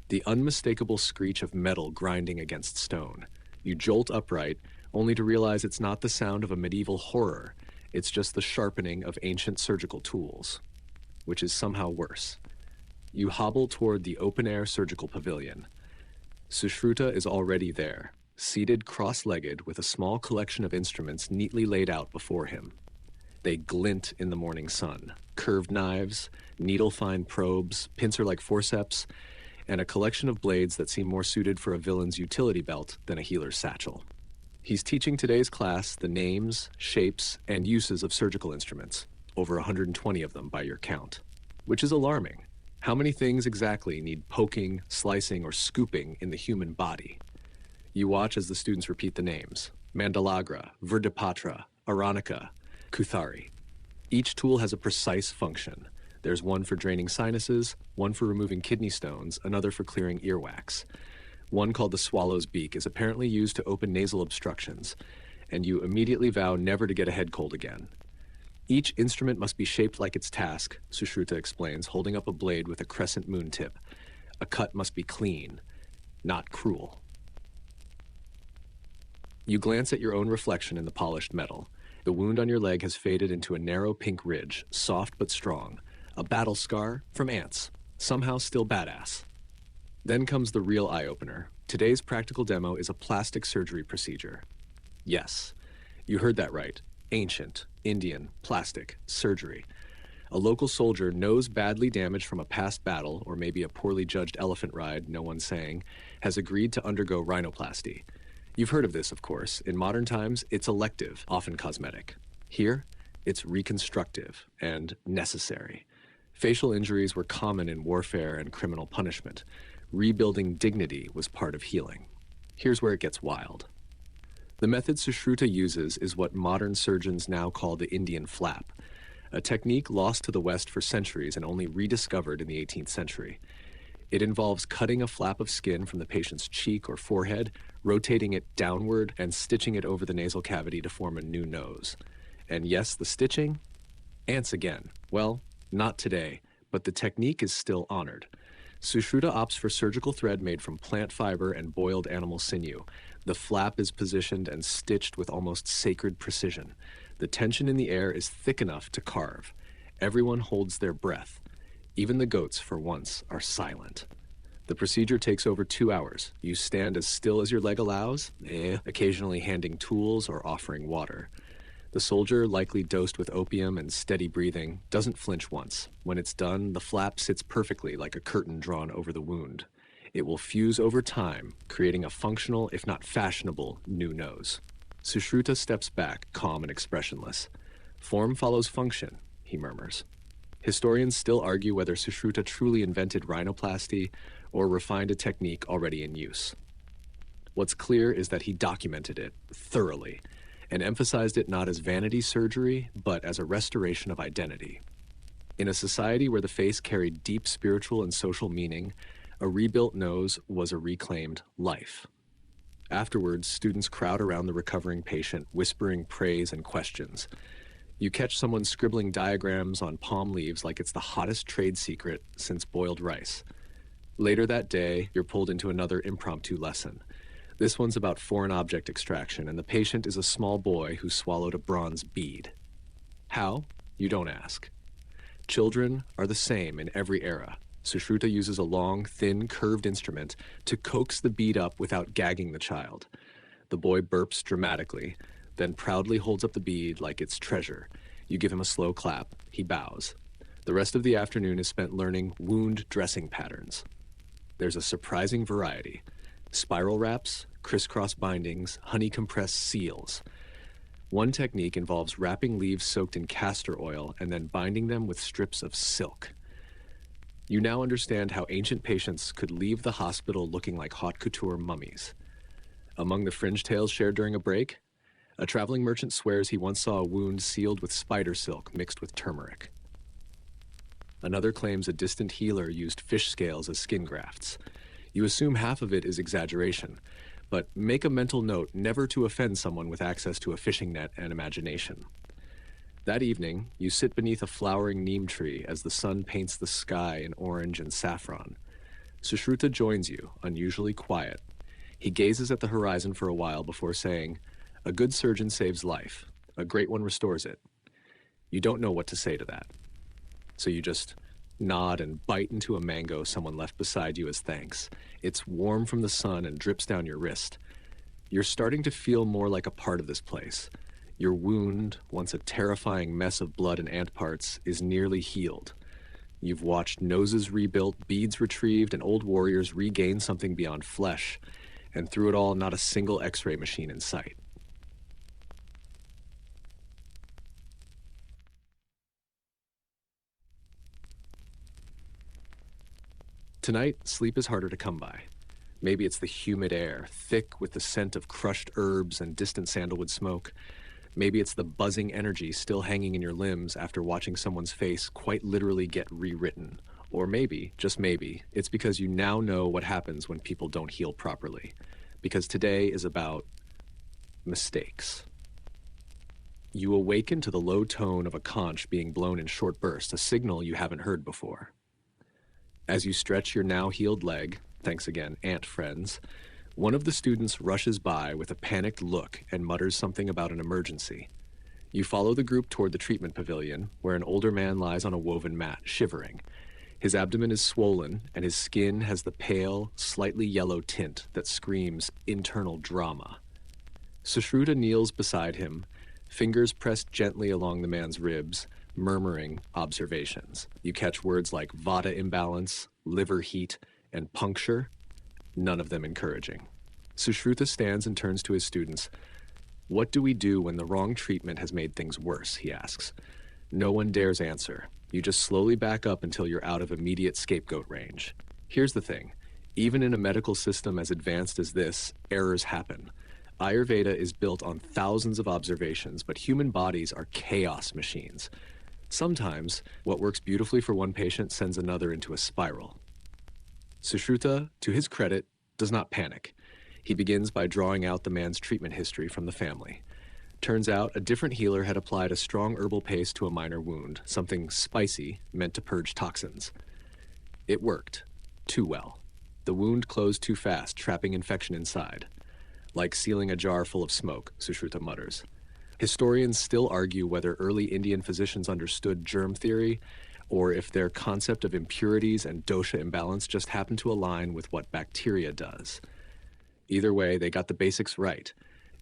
the unmistakable screech of metal grinding against stone. You jolt upright, only to realize it's not the sound of a medieval horror. It's just the sharpening of ancient surgical tools, which is somehow worse. You hobble toward the open-air surgical pavilion. Sushruta is already there, seated cross-legged with a small collection of instruments neatly laid out before him. They glint in the morning sun: curved knives, needle-fine probes, pincer-like forceps, and a collection of blades that seem more suited for a villain's utility belt than a healer's satchel. He's teaching today's class the names, shapes, and uses of surgical instruments, over 120 of them by your count, which is alarming. How many things exactly need poking, slicing, or scooping in the human body? You watch as the students repeat the names: Mandalagra, Verdipatra, Aranica, Kuthari. Each tool has a precise function. There's one for draining sinuses, one for removing kidney stones, another for clearing earwax. One called the swallow's beak is apparently used to open nasal obstructions, and you immediately vow never to get a head cold again. Each instrument must be shaped like its task, Sushruta explains, holding up a blade with a crescent moon tip. A cut must be clean, not cruel. You glance at your own reflection in the polished metal. The wound on your leg has faded into a narrow pink ridge, soft but strong. A battle scar from ants, somehow still badass. Then comes the real eye-opener. Today's practical demo is a plastic surgery procedure. Yes, you heard that right. Ancient, Indian, plastic, surgery. A local soldier, nose badly damaged from a past battle, or maybe a poorly judged elephant ride, no one's saying, has agreed to undergo rhinoplasty. You've heard of this, of course. In modern times, it's elective, often cosmetic. Here, it's reconstructive and necessary. Facial injuries were common in warfare and criminal punishment. Rebuilding dignity was part of healing. Here's where it gets wild. The method Sushruta uses is what modern surgeons now call the Indian flap, a technique lost to the West for centuries and only rediscovered in the 18th century. It involves cutting a flap of skin from the patient's cheek or forehead, rotating it downward, and stitching it over the nasal cavity to form a new nose. And yes, the stitching? Ants again. Well, not today, but the technique is still honored. Sushruta opts for surgical thread made from plant fiber and boiled animal sinew. The flap is positioned and stitched with almost sacred precision. The tension in the air is thick enough to carve. Everyone holds their breath. Even the goats, for once, are silent. The procedure takes over 2 hours. You stand as still as your leg allows, occasionally handing tools or offering water. The soldier, likely dosed with opium and steady breathing, doesn't flinch once. When it's done, the flap sits perfectly like a curtain drawn over the wound. It will fuse over time, creating a functional, if not fashionable, new nose. Sushruta steps back, calm and expressionless. Form follows function, he murmurs. Historians still argue whether Sushruta truly invented rhinoplasty or refined a technique already in use. What's clear is that he documented it thoroughly, and emphasized it not as vanity surgery, but as a restoration of identity. In a society where the face carried deep spiritual and social meaning, a rebuilt nose was a reclaimed life. Afterwards, students crowd around the recovering patient, whispering praise and questions. You catch someone scribbling diagrams on palm leaves like it's the hottest trade secret since boiled rice. Later that day, you're pulled into another impromptu lesson. This one's about foreign object extraction, and the patient is a small boy who swallowed a bronze bead. How? You don't ask. Children are the same in every era. Sushruta uses a long, thin, curved instrument to coax the bead up without gagging the child. The boy burps dramatically, then proudly holds up the bead like it's treasure. You give him a slow clap. He bows. The rest of the afternoon is spent learning wound dressing patterns. There's a surprising variety: spiral wraps, crisscross bindings, honey compressed seals. One technique involves wrapping leaves soaked in castor oil and then binding them with strips of silk. You now understand how ancient patients could leave the hospital looking like haute couture mummies. Among the fringe tales shared during a break, a traveling merchant swears he once saw a wound sealed with spider silk mixed with turmeric. Another claims a distant healer used fish scales as skin grafts. You assume half of it is exaggeration, but make a mental note never to offend someone with access to a fishing net and imagination. That evening, you sit beneath a flowering neem tree as the sun paints the sky in orange and saffron. Sushruta joins you, unusually quiet. He gazes at the horizon for a while before saying, "A good surgeon saves life. A great one restores it." You don't know what to say to that. So you just nod and bite into a mango someone left beside you as thanks. It's warm from the sun and drips down your wrist. You're starting to feel more like a part of this place. Your wound, once a terrifying mess of blood and ant parts, is nearly healed. You've watched noses rebuilt, beads retrieved, and old warriors regain something beyond flesh, and through it all, not a single X-ray machine in sight. Tonight, sleep is harder to come by. Maybe it's the humid air, thick with the scent of crushed herbs and distant sandalwood smoke. Maybe it's the buzzing energy still hanging in your limbs after watching someone's face quite literally get rewritten. Or maybe, just maybe, it's because you now know what happens when people don't heal properly. Because today is about mistakes. You awaken to the low tone of a conch being blown in short bursts, a signal you haven't heard before. As you stretch your now healed leg, thanks again, ant friends, one of the students rushes by with a panicked look and mutters something about an emergency. You follow the group toward the treatment pavilion, where an older man lies on a woven mat, shivering. His abdomen is swollen, and his skin has the pale, slightly yellow tint that screams internal drama. Sushruta kneels beside him, fingers pressed gently along the man's ribs, murmuring observations. You catch words like vata imbalance, liver heat, and puncture, none of them encouraging. Sushruta stands and turns to his students. "What do we do when the wrong treatment has made things worse?" he asks. No one dares answer. You just slowly back up until you're out of immediate scapegoat range. Here's the thing. Even in a medical system as advanced as this, errors happen. Ayurveda is built on thousands of observations, but human bodies are chaos machines. Sometimes, what works beautifully for one patient sends another into a spiral. Sushruta, to his credit, does not panic. He begins by drawing out the man's treatment history from the family. Turns out a different healer had applied a strong herbal paste to a minor wound, something spicy meant to purge toxins. It worked. Too well. The wound closed too fast, trapping infection inside. Like sealing a jar full of smoke, Sushruta mutters. Historians still argue whether early Indian physicians understood germ theory, or if their concept of impurities and dosha imbalance just happened to align with what bacteria does. Either way, they got the basics right.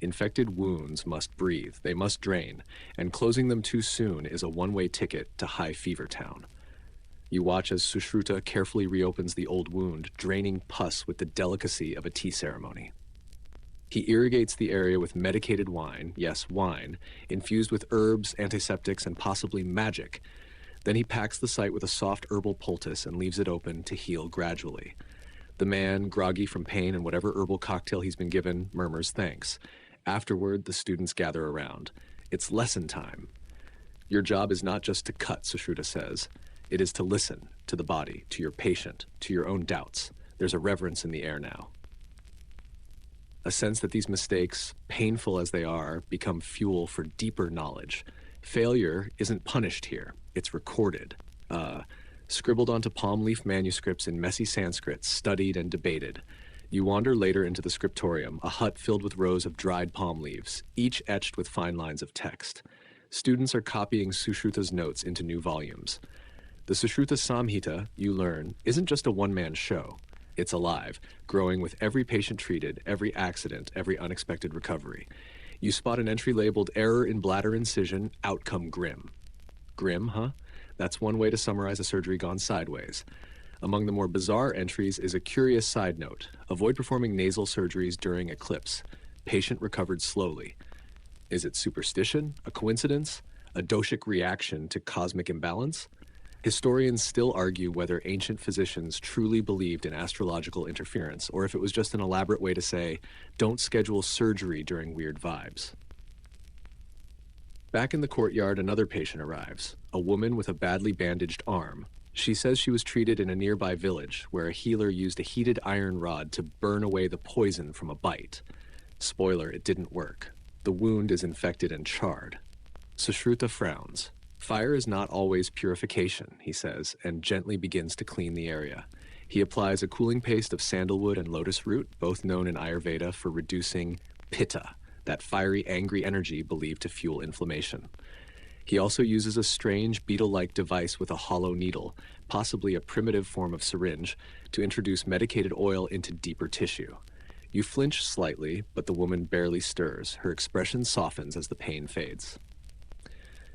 Infected wounds must breathe, they must drain, and closing them too soon is a one-way ticket to high fever town. You watch as Sushruta carefully reopens the old wound, draining pus with the delicacy of a tea ceremony. He irrigates the area with medicated wine, yes, wine, infused with herbs, antiseptics, and possibly magic. Then he packs the site with a soft herbal poultice and leaves it open to heal gradually. The man, groggy from pain and whatever herbal cocktail he's been given, murmurs thanks. Afterward, the students gather around. It's lesson time. Your job is not just to cut, Sushruta says. It is to listen to the body, to your patient, to your own doubts. There's a reverence in the air now. A sense that these mistakes, painful as they are, become fuel for deeper knowledge. Failure isn't punished here. It's recorded. Scribbled onto palm leaf manuscripts in messy Sanskrit, studied and debated. You wander later into the scriptorium, a hut filled with rows of dried palm leaves, each etched with fine lines of text. Students are copying Sushruta's notes into new volumes. The Sushruta Samhita, you learn, isn't just a one-man show. It's alive, growing with every patient treated, every accident, every unexpected recovery. You spot an entry labeled "Error in bladder incision, outcome grim." Grim, huh? That's one way to summarize a surgery gone sideways. Among the more bizarre entries is a curious side note. Avoid performing nasal surgeries during eclipse. Patient recovered slowly. Is it superstition, a coincidence, a doshic reaction to cosmic imbalance? Historians still argue whether ancient physicians truly believed in astrological interference, or if it was just an elaborate way to say, don't schedule surgery during weird vibes. Back in the courtyard, another patient arrives, a woman with a badly bandaged arm. She says she was treated in a nearby village where a healer used a heated iron rod to burn away the poison from a bite. Spoiler, it didn't work. The wound is infected and charred. Sushruta frowns. Fire is not always purification, he says, and gently begins to clean the area. He applies a cooling paste of sandalwood and lotus root, both known in Ayurveda for reducing pitta, that fiery, angry energy believed to fuel inflammation. He also uses a strange beetle-like device with a hollow needle, possibly a primitive form of syringe, to introduce medicated oil into deeper tissue. You flinch slightly, but the woman barely stirs. Her expression softens as the pain fades.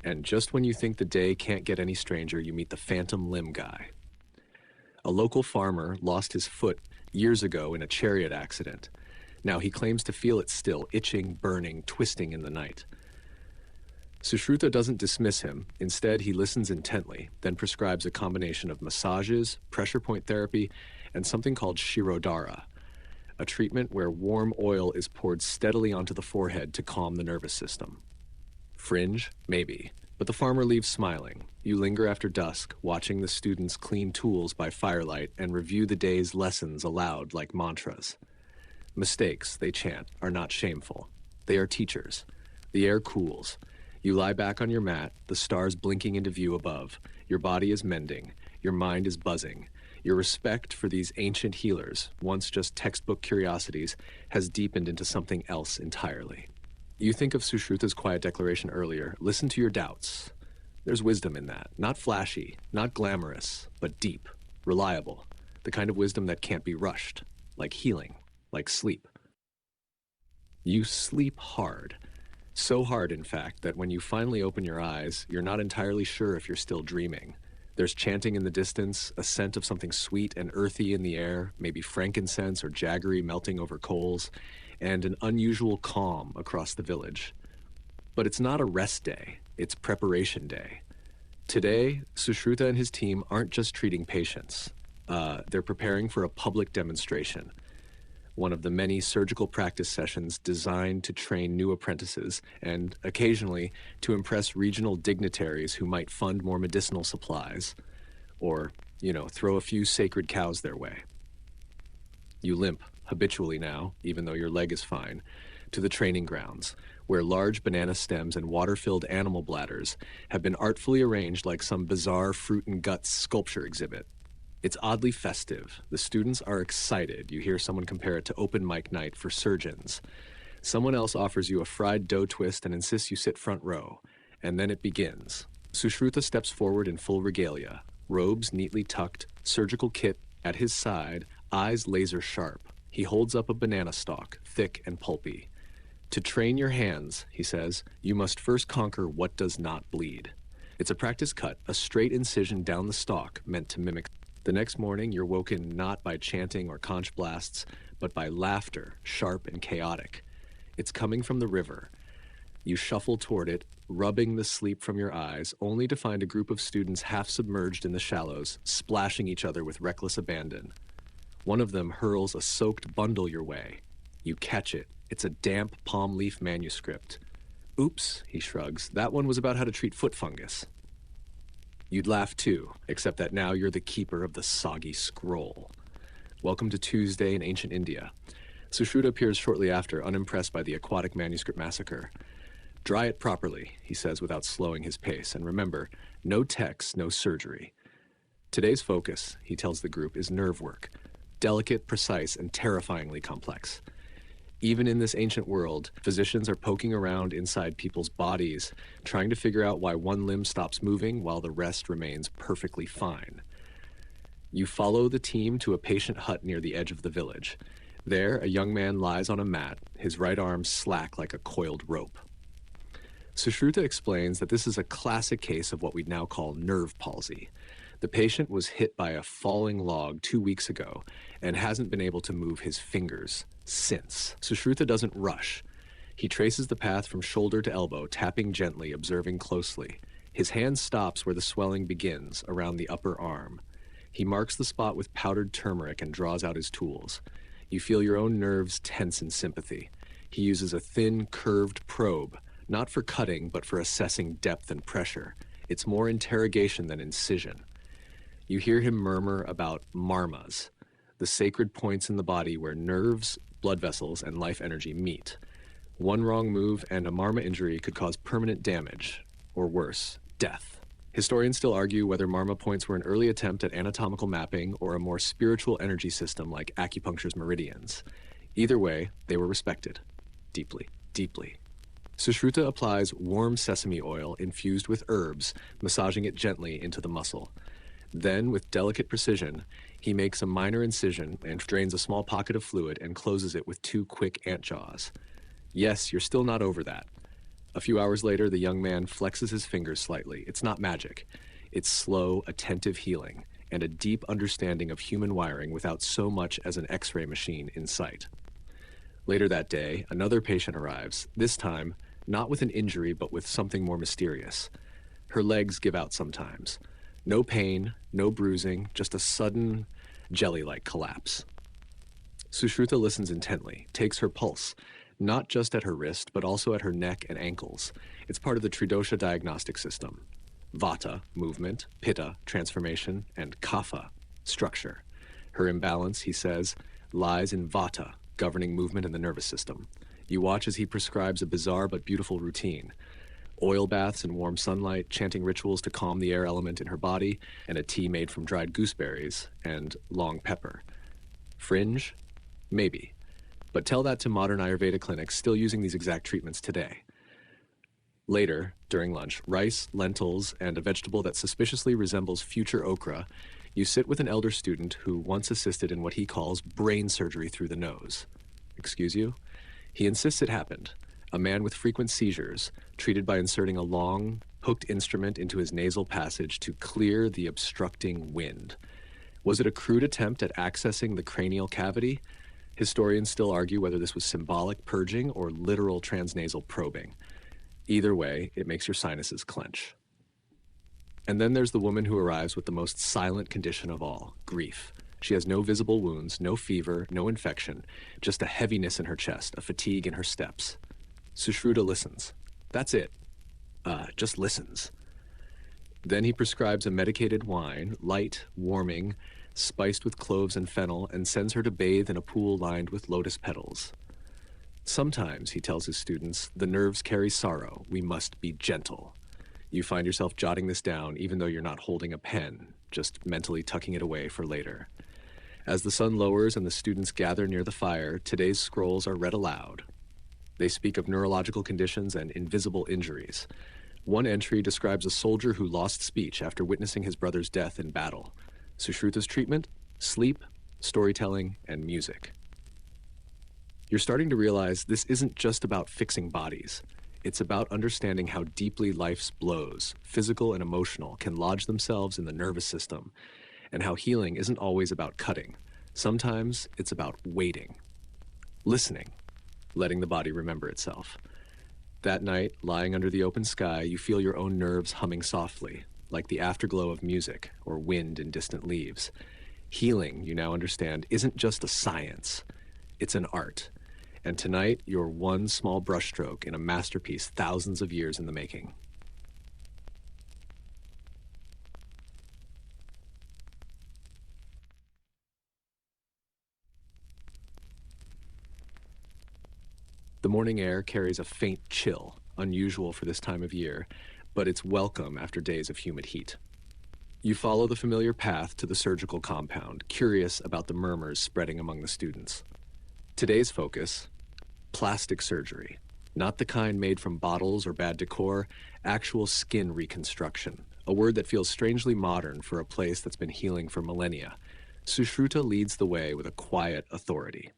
And just when you think the day can't get any stranger, you meet the phantom limb guy. A local farmer lost his foot years ago in a chariot accident. Now he claims to feel it still, itching, burning, twisting in the night. Sushruta doesn't dismiss him. Instead, he listens intently, then prescribes a combination of massages, pressure point therapy, and something called Shirodhara, a treatment where warm oil is poured steadily onto the forehead to calm the nervous system. Fringe? Maybe. But the farmer leaves smiling. You linger after dusk, watching the students clean tools by firelight and review the day's lessons aloud like mantras. Mistakes, they chant, are not shameful. They are teachers. The air cools. You lie back on your mat, the stars blinking into view above. Your body is mending. Your mind is buzzing. Your respect for these ancient healers, once just textbook curiosities, has deepened into something else entirely. You think of Sushruta's quiet declaration earlier. Listen to your doubts. There's wisdom in that. Not flashy, not glamorous, but deep, reliable. The kind of wisdom that can't be rushed, like healing, like sleep. You sleep hard. So hard, in fact, that when you finally open your eyes, you're not entirely sure if you're still dreaming. There's chanting in the distance, a scent of something sweet and earthy in the air, maybe frankincense or jaggery melting over coals, and an unusual calm across the village. But it's not a rest day, it's preparation day. Today, Sushruta and his team aren't just treating patients. They're preparing for a public demonstration, one of the many surgical practice sessions designed to train new apprentices and, occasionally, to impress regional dignitaries who might fund more medicinal supplies or, throw a few sacred cows their way. You limp, habitually now, even though your leg is fine, to the training grounds, where large banana stems and water-filled animal bladders have been artfully arranged like some bizarre fruit and guts sculpture exhibit. It's oddly festive. The students are excited. You hear someone compare it to open mic night for surgeons. Someone else offers you a fried dough twist and insists you sit front row. And then it begins. Sushruta steps forward in full regalia, robes neatly tucked, surgical kit at his side, eyes laser sharp. He holds up a banana stalk, thick and pulpy. To train your hands, he says, you must first conquer what does not bleed. It's a practice cut, a straight incision down the stalk meant to mimic. The next morning, you're woken not by chanting or conch blasts, but by laughter, sharp and chaotic. It's coming from the river. You shuffle toward it, rubbing the sleep from your eyes, only to find a group of students half submerged in the shallows, splashing each other with reckless abandon. One of them hurls a soaked bundle your way. You catch it. It's a damp palm leaf manuscript. Oops, he shrugs. That one was about how to treat foot fungus. You'd laugh too, except that now you're the keeper of the soggy scroll. Welcome to Tuesday in ancient India. Sushruta appears shortly after, unimpressed by the aquatic manuscript massacre. Dry it properly, he says without slowing his pace, and remember, no text, no surgery. Today's focus, he tells the group, is nerve work. Delicate, precise, and terrifyingly complex. Even in this ancient world, physicians are poking around inside people's bodies, trying to figure out why one limb stops moving while the rest remains perfectly fine. You follow the team to a patient hut near the edge of the village. There, a young man lies on a mat, his right arm slack like a coiled rope. Sushruta explains that this is a classic case of what we'd now call nerve palsy. The patient was hit by a falling log 2 weeks ago and hasn't been able to move his fingers since. Sushruta doesn't rush. He traces the path from shoulder to elbow, tapping gently, observing closely. His hand stops where the swelling begins, around the upper arm. He marks the spot with powdered turmeric and draws out his tools. You feel your own nerves tense in sympathy. He uses a thin, curved probe, not for cutting, but for assessing depth and pressure. It's more interrogation than incision. You hear him murmur about marmas, the sacred points in the body where nerves, blood vessels, and life energy meet. One wrong move and a marma injury could cause permanent damage, or worse, death. Historians still argue whether marma points were an early attempt at anatomical mapping or a more spiritual energy system like acupuncture's meridians. Either way, they were respected. Deeply, deeply. Sushruta applies warm sesame oil infused with herbs, massaging it gently into the muscle. Then, with delicate precision, he makes a minor incision and drains a small pocket of fluid and closes it with 2 quick ant jaws. Yes, you're still not over that. A few hours later, the young man flexes his fingers slightly. It's not magic. It's slow, attentive healing and a deep understanding of human wiring without so much as an X-ray machine in sight. Later that day, another patient arrives, this time not with an injury but with something more mysterious. Her legs give out sometimes. No pain, no bruising, just a sudden, jelly-like collapse. Sushruta listens intently, takes her pulse, not just at her wrist, but also at her neck and ankles. It's part of the Tridosha diagnostic system. Vata, movement, Pitta, transformation, and Kapha, structure. Her imbalance, he says, lies in Vata, governing movement in the nervous system. You watch as he prescribes a bizarre but beautiful routine. Oil baths in warm sunlight, chanting rituals to calm the air element in her body, and a tea made from dried gooseberries and long pepper. Fringe? Maybe. But tell that to modern Ayurveda clinics still using these exact treatments today. Later, during lunch, rice, lentils, and a vegetable that suspiciously resembles future okra, you sit with an elder student who once assisted in what he calls brain surgery through the nose. Excuse you? He insists it happened. A man with frequent seizures, treated by inserting a long, hooked instrument into his nasal passage to clear the obstructing wind. Was it a crude attempt at accessing the cranial cavity? Historians still argue whether this was symbolic purging or literal transnasal probing. Either way, it makes your sinuses clench. And then there's the woman who arrives with the most silent condition of all, grief. She has no visible wounds, no fever, no infection, just a heaviness in her chest, a fatigue in her steps. Sushruta listens. That's it. Just listens. Then he prescribes a medicated wine, light, warming, spiced with cloves and fennel, and sends her to bathe in a pool lined with lotus petals. Sometimes, he tells his students, the nerves carry sorrow. We must be gentle. You find yourself jotting this down even though you're not holding a pen, just mentally tucking it away for later. As the sun lowers and the students gather near the fire, today's scrolls are read aloud. They speak of neurological conditions and invisible injuries. One entry describes a soldier who lost speech after witnessing his brother's death in battle. Sushruta's treatment? Sleep, storytelling, and music. You're starting to realize this isn't just about fixing bodies. It's about understanding how deeply life's blows, physical and emotional, can lodge themselves in the nervous system, and how healing isn't always about cutting. Sometimes it's about waiting, listening, letting the body remember itself. That night, lying under the open sky, you feel your own nerves humming softly, like the afterglow of music or wind in distant leaves. Healing, you now understand, isn't just a science. It's an art. And tonight, you're one small brushstroke in a masterpiece thousands of years in the making. The morning air carries a faint chill, unusual for this time of year, but it's welcome after days of humid heat. You follow the familiar path to the surgical compound, curious about the murmurs spreading among the students. Today's focus: plastic surgery. Not the kind made from bottles or bad decor, actual skin reconstruction, a word that feels strangely modern for a place that's been healing for millennia. Sushruta leads the way with a quiet authority.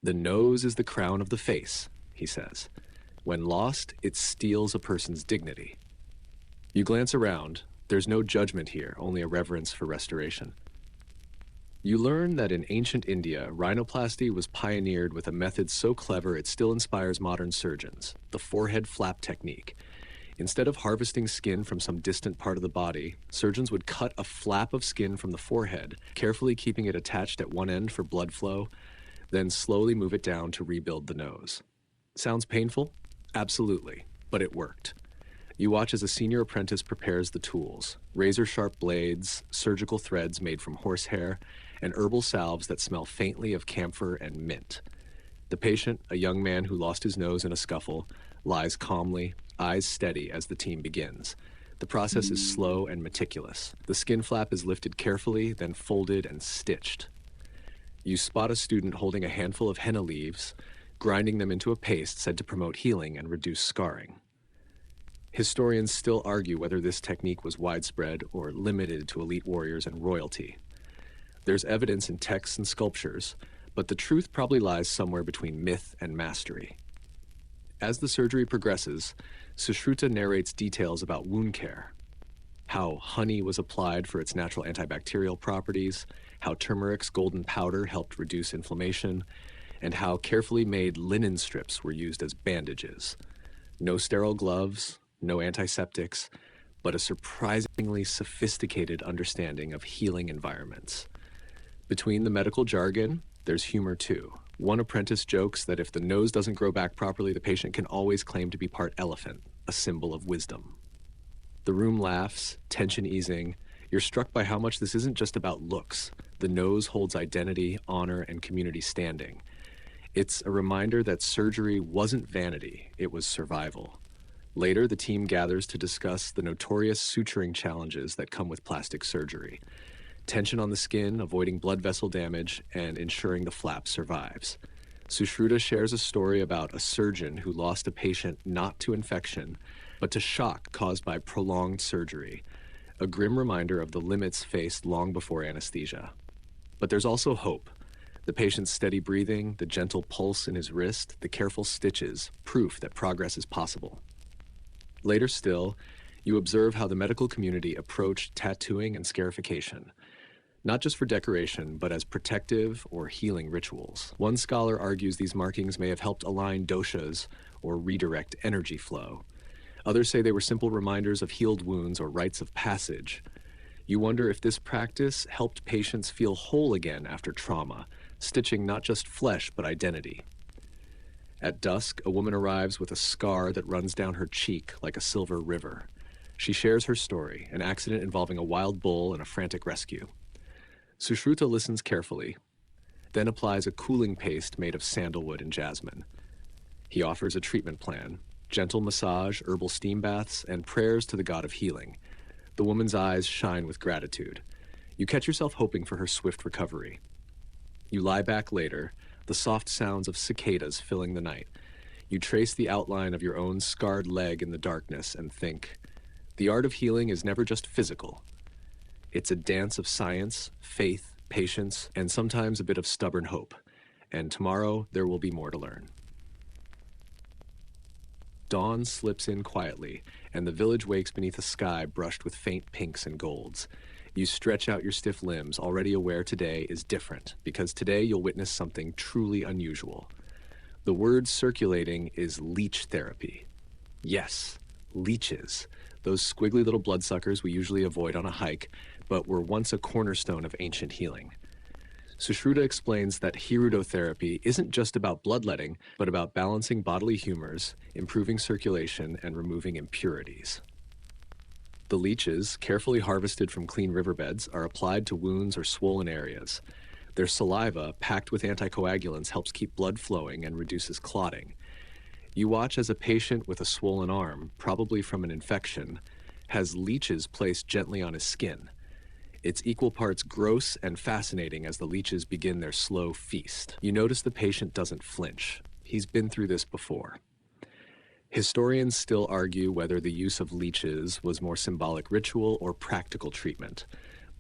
The nose is the crown of the face, he says. When lost, it steals a person's dignity. You glance around. There's no judgment here, only a reverence for restoration. You learn that in ancient India, rhinoplasty was pioneered with a method so clever it still inspires modern surgeons, the forehead flap technique. Instead of harvesting skin from some distant part of the body, surgeons would cut a flap of skin from the forehead, carefully keeping it attached at one end for blood flow, then slowly move it down to rebuild the nose. Sounds painful? Absolutely, but it worked. You watch as a senior apprentice prepares the tools, razor-sharp blades, surgical threads made from horsehair, and herbal salves that smell faintly of camphor and mint. The patient, a young man who lost his nose in a scuffle, lies calmly, eyes steady as the team begins. The process is slow and meticulous. The skin flap is lifted carefully, then folded and stitched. You spot a student holding a handful of henna leaves, grinding them into a paste said to promote healing and reduce scarring. Historians still argue whether this technique was widespread or limited to elite warriors and royalty. There's evidence in texts and sculptures, but the truth probably lies somewhere between myth and mastery. As the surgery progresses, Sushruta narrates details about wound care, how honey was applied for its natural antibacterial properties, how turmeric's golden powder helped reduce inflammation, and how carefully made linen strips were used as bandages. No sterile gloves, no antiseptics, but a surprisingly sophisticated understanding of healing environments. Between the medical jargon, there's humor too. One apprentice jokes that if the nose doesn't grow back properly, the patient can always claim to be part elephant, a symbol of wisdom. The room laughs, tension easing. You're struck by how much this isn't just about looks. The nose holds identity, honor, and community standing. It's a reminder that surgery wasn't vanity, it was survival. Later, the team gathers to discuss the notorious suturing challenges that come with plastic surgery. Tension on the skin, avoiding blood vessel damage, and ensuring the flap survives. Sushruta shares a story about a surgeon who lost a patient not to infection, but to shock caused by prolonged surgery, a grim reminder of the limits faced long before anesthesia. But there's also hope. The patient's steady breathing, the gentle pulse in his wrist, the careful stitches, proof that progress is possible. Later still, you observe how the medical community approached tattooing and scarification, not just for decoration, but as protective or healing rituals. One scholar argues these markings may have helped align doshas or redirect energy flow. Others say they were simple reminders of healed wounds or rites of passage. You wonder if this practice helped patients feel whole again after trauma, stitching not just flesh but identity. At dusk, a woman arrives with a scar that runs down her cheek like a silver river. She shares her story, an accident involving a wild bull and a frantic rescue. Sushruta listens carefully, then applies a cooling paste made of sandalwood and jasmine. He offers a treatment plan, gentle massage, herbal steam baths, and prayers to the god of healing. The woman's eyes shine with gratitude. You catch yourself hoping for her swift recovery. You lie back later, the soft sounds of cicadas filling the night. You trace the outline of your own scarred leg in the darkness and think, the art of healing is never just physical. It's a dance of science, faith, patience, and sometimes a bit of stubborn hope. And tomorrow, there will be more to learn. Dawn slips in quietly, and the village wakes beneath a sky brushed with faint pinks and golds. You stretch out your stiff limbs, already aware today is different, because today you'll witness something truly unusual. The word circulating is leech therapy. Yes, leeches, those squiggly little bloodsuckers we usually avoid on a hike, but were once a cornerstone of ancient healing. Sushruta explains that hirudotherapy isn't just about bloodletting, but about balancing bodily humors, improving circulation, and removing impurities. The leeches, carefully harvested from clean riverbeds, are applied to wounds or swollen areas. Their saliva, packed with anticoagulants, helps keep blood flowing and reduces clotting. You watch as a patient with a swollen arm, probably from an infection, has leeches placed gently on his skin. It's equal parts gross and fascinating as the leeches begin their slow feast. You notice the patient doesn't flinch. He's been through this before. Historians still argue whether the use of leeches was more symbolic ritual or practical treatment.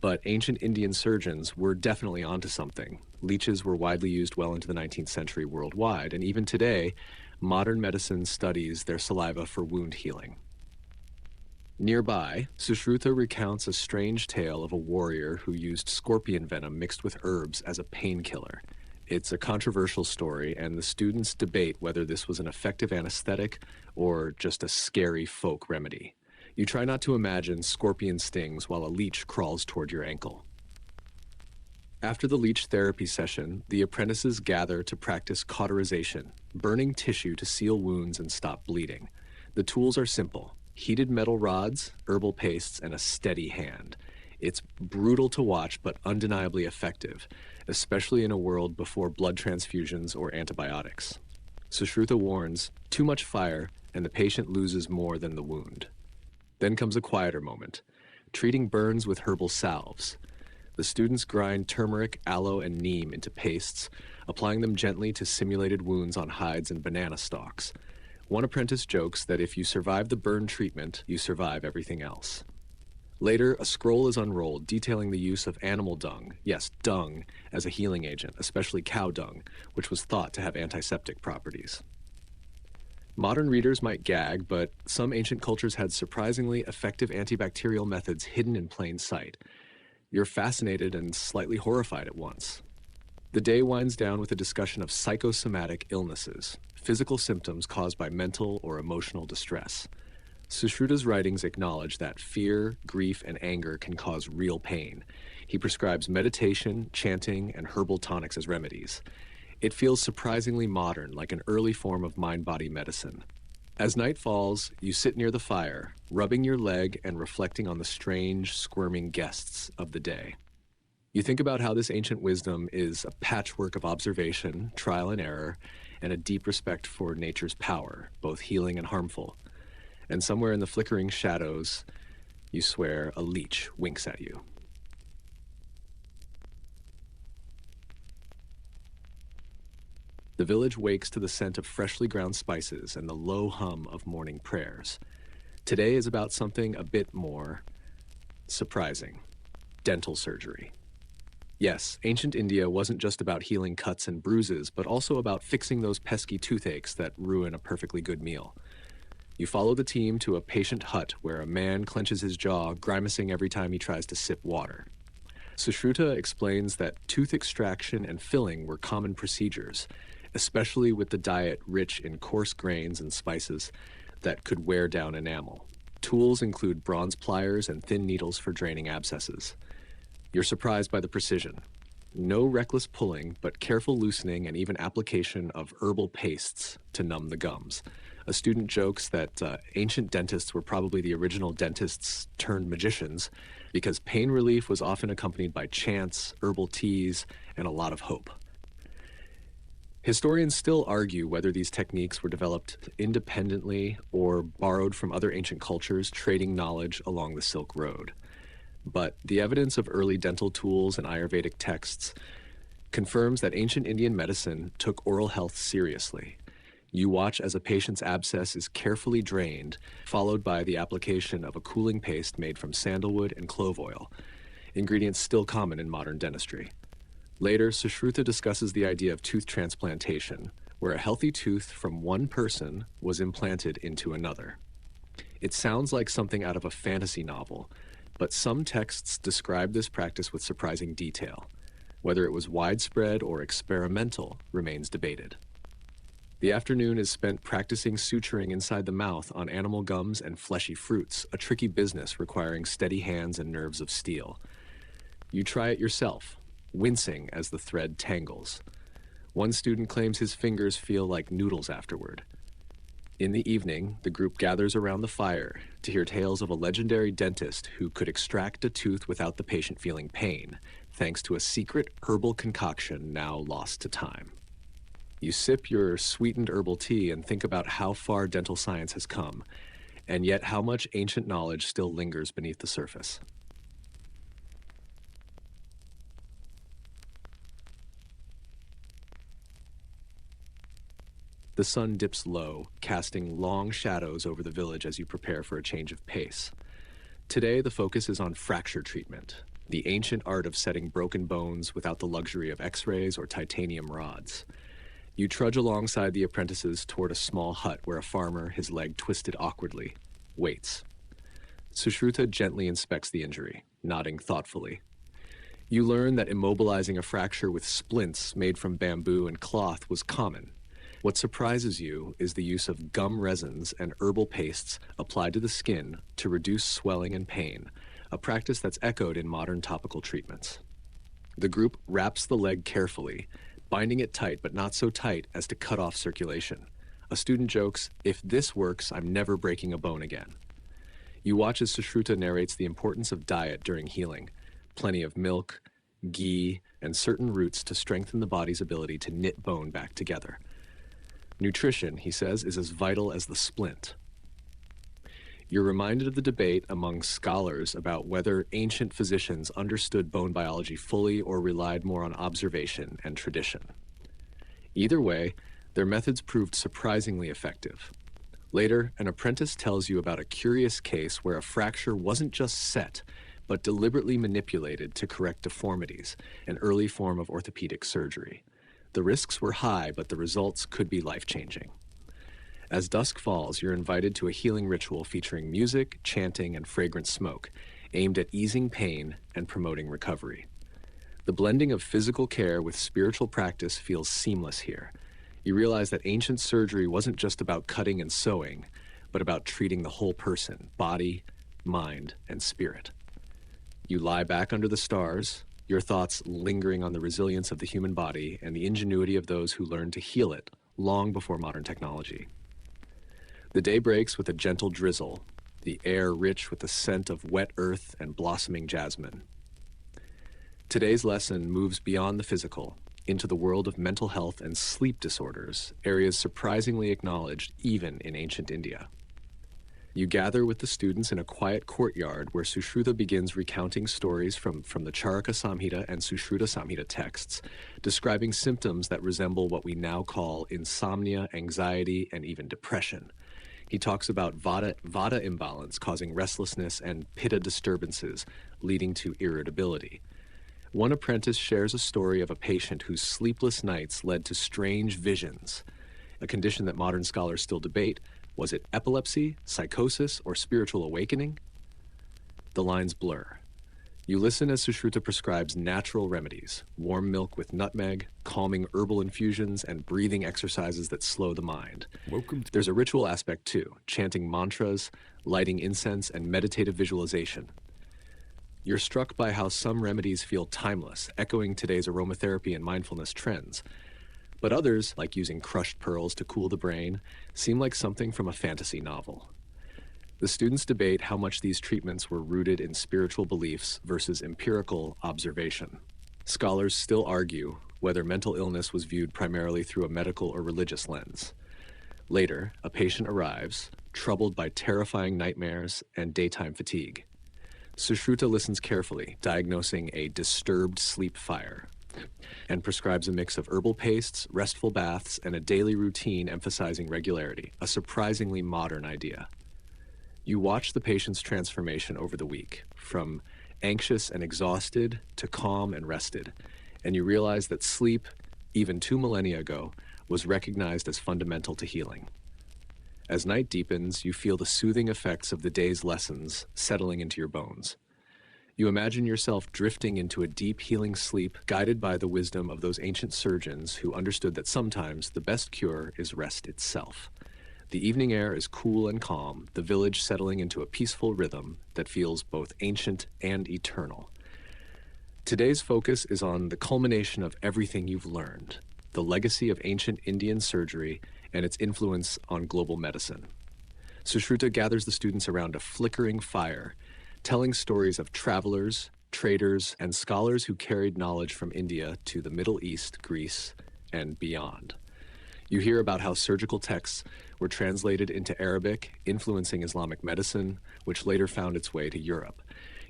But ancient Indian surgeons were definitely onto something. Leeches were widely used well into the 19th century worldwide, and even today, Modern medicine studies their saliva for wound healing. Nearby, Sushruta recounts a strange tale of a warrior who used scorpion venom mixed with herbs as a painkiller. It's a controversial story, and the students debate whether this was an effective anesthetic or just a scary folk remedy. You try not to imagine scorpion stings while a leech crawls toward your ankle. After the leech therapy session, the apprentices gather to practice cauterization, burning tissue to seal wounds and stop bleeding. The tools are simple: heated metal rods, herbal pastes, and a steady hand. It's brutal to watch, but undeniably effective, especially in a world before blood transfusions or antibiotics. Sushruta warns, too much fire, and the patient loses more than the wound. Then comes a quieter moment, treating burns with herbal salves. The students grind turmeric, aloe, and neem into pastes, applying them gently to simulated wounds on hides and banana stalks. One apprentice jokes that if you survive the burn treatment, you survive everything else. Later, a scroll is unrolled detailing the use of animal dung, yes, dung, as a healing agent, especially cow dung, which was thought to have antiseptic properties. Modern readers might gag, but some ancient cultures had surprisingly effective antibacterial methods hidden in plain sight. You're fascinated and slightly horrified at once. The day winds down with a discussion of psychosomatic illnesses, physical symptoms caused by mental or emotional distress. Sushruta's writings acknowledge that fear, grief, and anger can cause real pain. He prescribes meditation, chanting, and herbal tonics as remedies. It feels surprisingly modern, like an early form of mind-body medicine. As night falls, you sit near the fire, rubbing your leg and reflecting on the strange, squirming guests of the day. You think about how this ancient wisdom is a patchwork of observation, trial and error, and a deep respect for nature's power, both healing and harmful. And somewhere in the flickering shadows, you swear a leech winks at you. The village wakes to the scent of freshly ground spices and the low hum of morning prayers. Today is about something a bit more surprising: dental surgery. Yes, ancient India wasn't just about healing cuts and bruises, but also about fixing those pesky toothaches that ruin a perfectly good meal. You follow the team to a patient hut where a man clenches his jaw, grimacing every time he tries to sip water. Sushruta explains that tooth extraction and filling were common procedures, especially with the diet rich in coarse grains and spices that could wear down enamel. Tools include bronze pliers and thin needles for draining abscesses. You're surprised by the precision. No reckless pulling, but careful loosening and even application of herbal pastes to numb the gums. A student jokes that ancient dentists were probably the original dentists turned magicians, because pain relief was often accompanied by chants, herbal teas, and a lot of hope. Historians still argue whether these techniques were developed independently or borrowed from other ancient cultures trading knowledge along the Silk Road. But the evidence of early dental tools and Ayurvedic texts confirms that ancient Indian medicine took oral health seriously. You watch as a patient's abscess is carefully drained, followed by the application of a cooling paste made from sandalwood and clove oil, ingredients still common in modern dentistry. Later, Sushruta discusses the idea of tooth transplantation, where a healthy tooth from one person was implanted into another. It sounds like something out of a fantasy novel, but some texts describe this practice with surprising detail. Whether it was widespread or experimental remains debated. The afternoon is spent practicing suturing inside the mouth on animal gums and fleshy fruits, a tricky business requiring steady hands and nerves of steel. You try it yourself, wincing as the thread tangles. One student claims his fingers feel like noodles afterward. In the evening, the group gathers around the fire to hear tales of a legendary dentist who could extract a tooth without the patient feeling pain, thanks to a secret herbal concoction now lost to time. You sip your sweetened herbal tea and think about how far dental science has come, and yet how much ancient knowledge still lingers beneath the surface. The sun dips low, casting long shadows over the village as you prepare for a change of pace. Today, the focus is on fracture treatment, the ancient art of setting broken bones without the luxury of x-rays or titanium rods. You trudge alongside the apprentices toward a small hut where a farmer, his leg twisted awkwardly, waits. Sushruta gently inspects the injury, nodding thoughtfully. You learn that immobilizing a fracture with splints made from bamboo and cloth was common. What surprises you is the use of gum resins and herbal pastes applied to the skin to reduce swelling and pain, a practice that's echoed in modern topical treatments. The group wraps the leg carefully, binding it tight but not so tight as to cut off circulation. A student jokes, "If this works, I'm never breaking a bone again." You watch as Sushruta narrates the importance of diet during healing. Plenty of milk, ghee, and certain roots to strengthen the body's ability to knit bone back together. Nutrition, he says, is as vital as the splint. You're reminded of the debate among scholars about whether ancient physicians understood bone biology fully or relied more on observation and tradition. Either way, their methods proved surprisingly effective. Later, an apprentice tells you about a curious case where a fracture wasn't just set, but deliberately manipulated to correct deformities, an early form of orthopedic surgery. The risks were high, but the results could be life-changing. As dusk falls, you're invited to a healing ritual featuring music, chanting, and fragrant smoke, aimed at easing pain and promoting recovery. The blending of physical care with spiritual practice feels seamless here. You realize that ancient surgery wasn't just about cutting and sewing, but about treating the whole person, body, mind, and spirit. You lie back under the stars, your thoughts lingering on the resilience of the human body and the ingenuity of those who learned to heal it long before modern technology. The day breaks with a gentle drizzle, the air rich with the scent of wet earth and blossoming jasmine. Today's lesson moves beyond the physical into the world of mental health and sleep disorders, areas surprisingly acknowledged even in ancient India. You gather with the students in a quiet courtyard where Sushruta begins recounting stories from the Charaka Samhita and Sushruta Samhita texts, describing symptoms that resemble what we now call insomnia, anxiety, and even depression. He talks about vata imbalance causing restlessness and pitta disturbances leading to irritability. One apprentice shares a story of a patient whose sleepless nights led to strange visions, a condition that modern scholars still debate. Was it epilepsy, psychosis, or spiritual awakening? The lines blur. You listen as Sushruta prescribes natural remedies, warm milk with nutmeg, calming herbal infusions, and breathing exercises that slow the mind. There's a ritual aspect too, chanting mantras, lighting incense, and meditative visualization. You're struck by how some remedies feel timeless, echoing today's aromatherapy and mindfulness trends. But others, like using crushed pearls to cool the brain, seem like something from a fantasy novel. The students debate how much these treatments were rooted in spiritual beliefs versus empirical observation. Scholars still argue whether mental illness was viewed primarily through a medical or religious lens. Later, a patient arrives, troubled by terrifying nightmares and daytime fatigue. Sushruta listens carefully, diagnosing a disturbed sleep fire, and prescribes a mix of herbal pastes, restful baths, and a daily routine emphasizing regularity, a surprisingly modern idea. You watch the patient's transformation over the week, from anxious and exhausted to calm and rested, and you realize that sleep, even 2 millennia ago, was recognized as fundamental to healing. As night deepens, you feel the soothing effects of the day's lessons settling into your bones. You imagine yourself drifting into a deep healing sleep, guided by the wisdom of those ancient surgeons who understood that sometimes the best cure is rest itself. The evening air is cool and calm, the village settling into a peaceful rhythm that feels both ancient and eternal. Today's focus is on the culmination of everything you've learned, the legacy of ancient Indian surgery and its influence on global medicine. Sushruta gathers the students around a flickering fire, telling stories of travelers, traders, and scholars who carried knowledge from India to the Middle East, Greece, and beyond. You hear about how surgical texts were translated into Arabic, influencing Islamic medicine, which later found its way to Europe.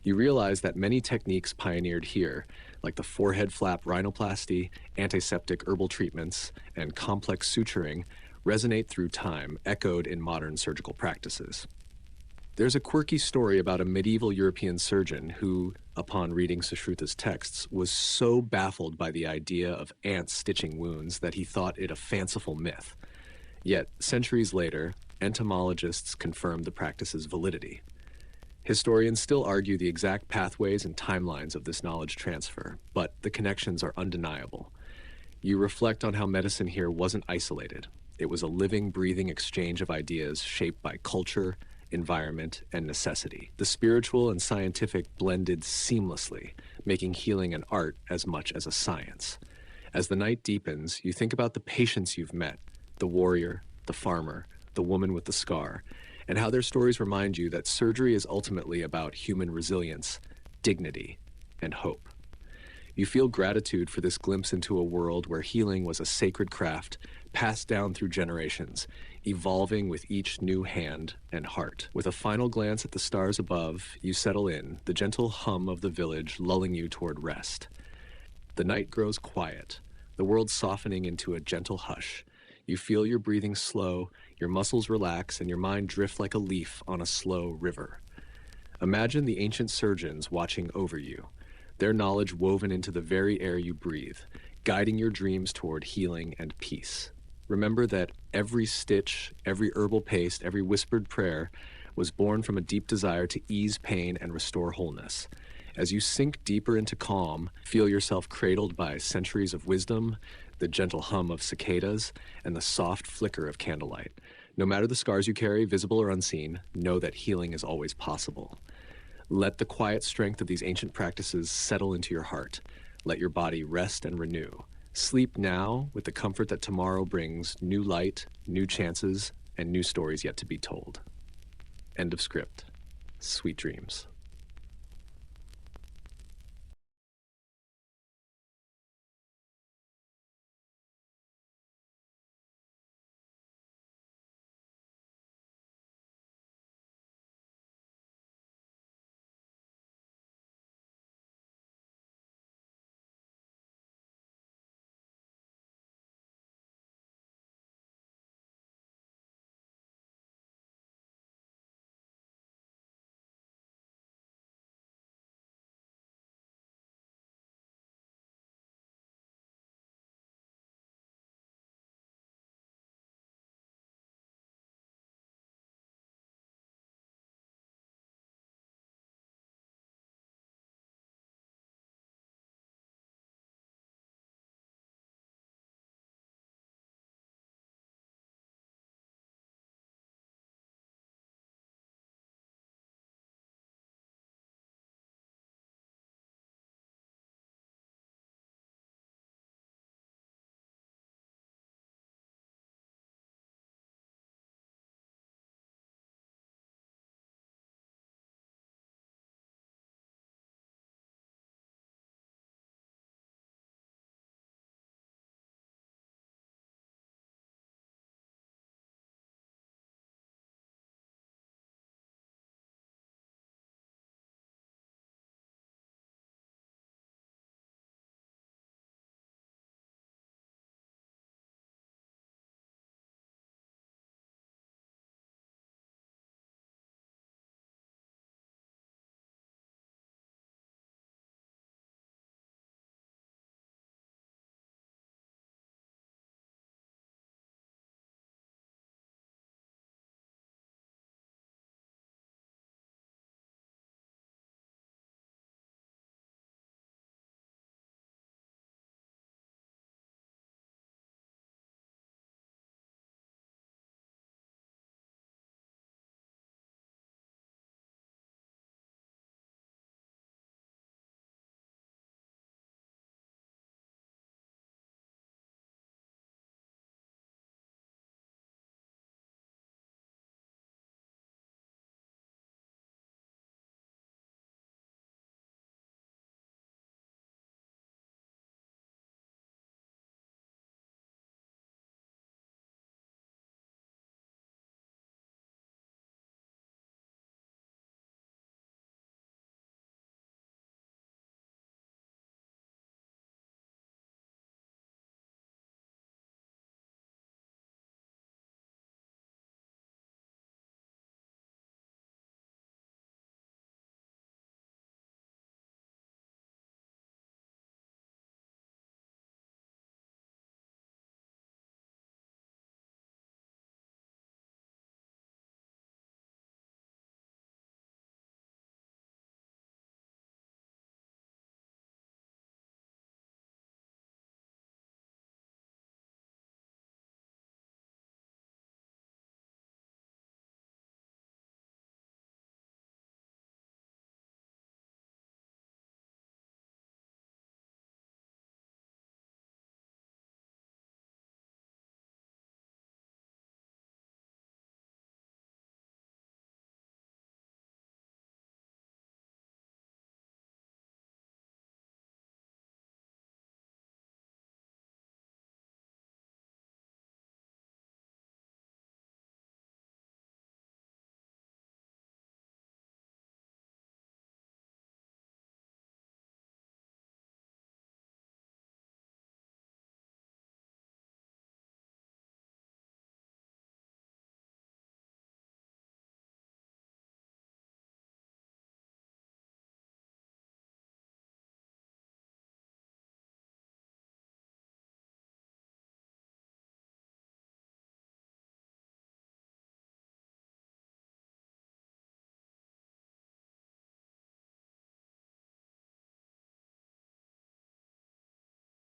You realize that many techniques pioneered here, like the forehead flap rhinoplasty, antiseptic herbal treatments, and complex suturing, resonate through time, echoed in modern surgical practices. There's a quirky story about a medieval European surgeon who, upon reading Sushruta's texts, was so baffled by the idea of ants stitching wounds that he thought it a fanciful myth. Yet, centuries later, entomologists confirmed the practice's validity. Historians still argue the exact pathways and timelines of this knowledge transfer, but the connections are undeniable. You reflect on how medicine here wasn't isolated. It was a living, breathing exchange of ideas shaped by culture, environment, and necessity. The spiritual and scientific blended seamlessly, making healing an art as much as a science. As the night deepens, you think about the patients you've met, the warrior, the farmer, the woman with the scar, and how their stories remind you that surgery is ultimately about human resilience, dignity, and hope. You feel gratitude for this glimpse into a world where healing was a sacred craft passed down through generations, evolving with each new hand and heart. With a final glance at the stars above, you settle in, the gentle hum of the village lulling you toward rest. The night grows quiet, the world softening into a gentle hush. You feel your breathing slow, your muscles relax, and your mind drift like a leaf on a slow river. Imagine the ancient surgeons watching over you, their knowledge woven into the very air you breathe, guiding your dreams toward healing and peace. Remember that every stitch, every herbal paste, every whispered prayer was born from a deep desire to ease pain and restore wholeness. As you sink deeper into calm, feel yourself cradled by centuries of wisdom, the gentle hum of cicadas, and the soft flicker of candlelight. No matter the scars you carry, visible or unseen, know that healing is always possible. Let the quiet strength of these ancient practices settle into your heart. Let your body rest and renew. Sleep now with the comfort that tomorrow brings new light, new chances, and new stories yet to be told. End of script. Sweet dreams.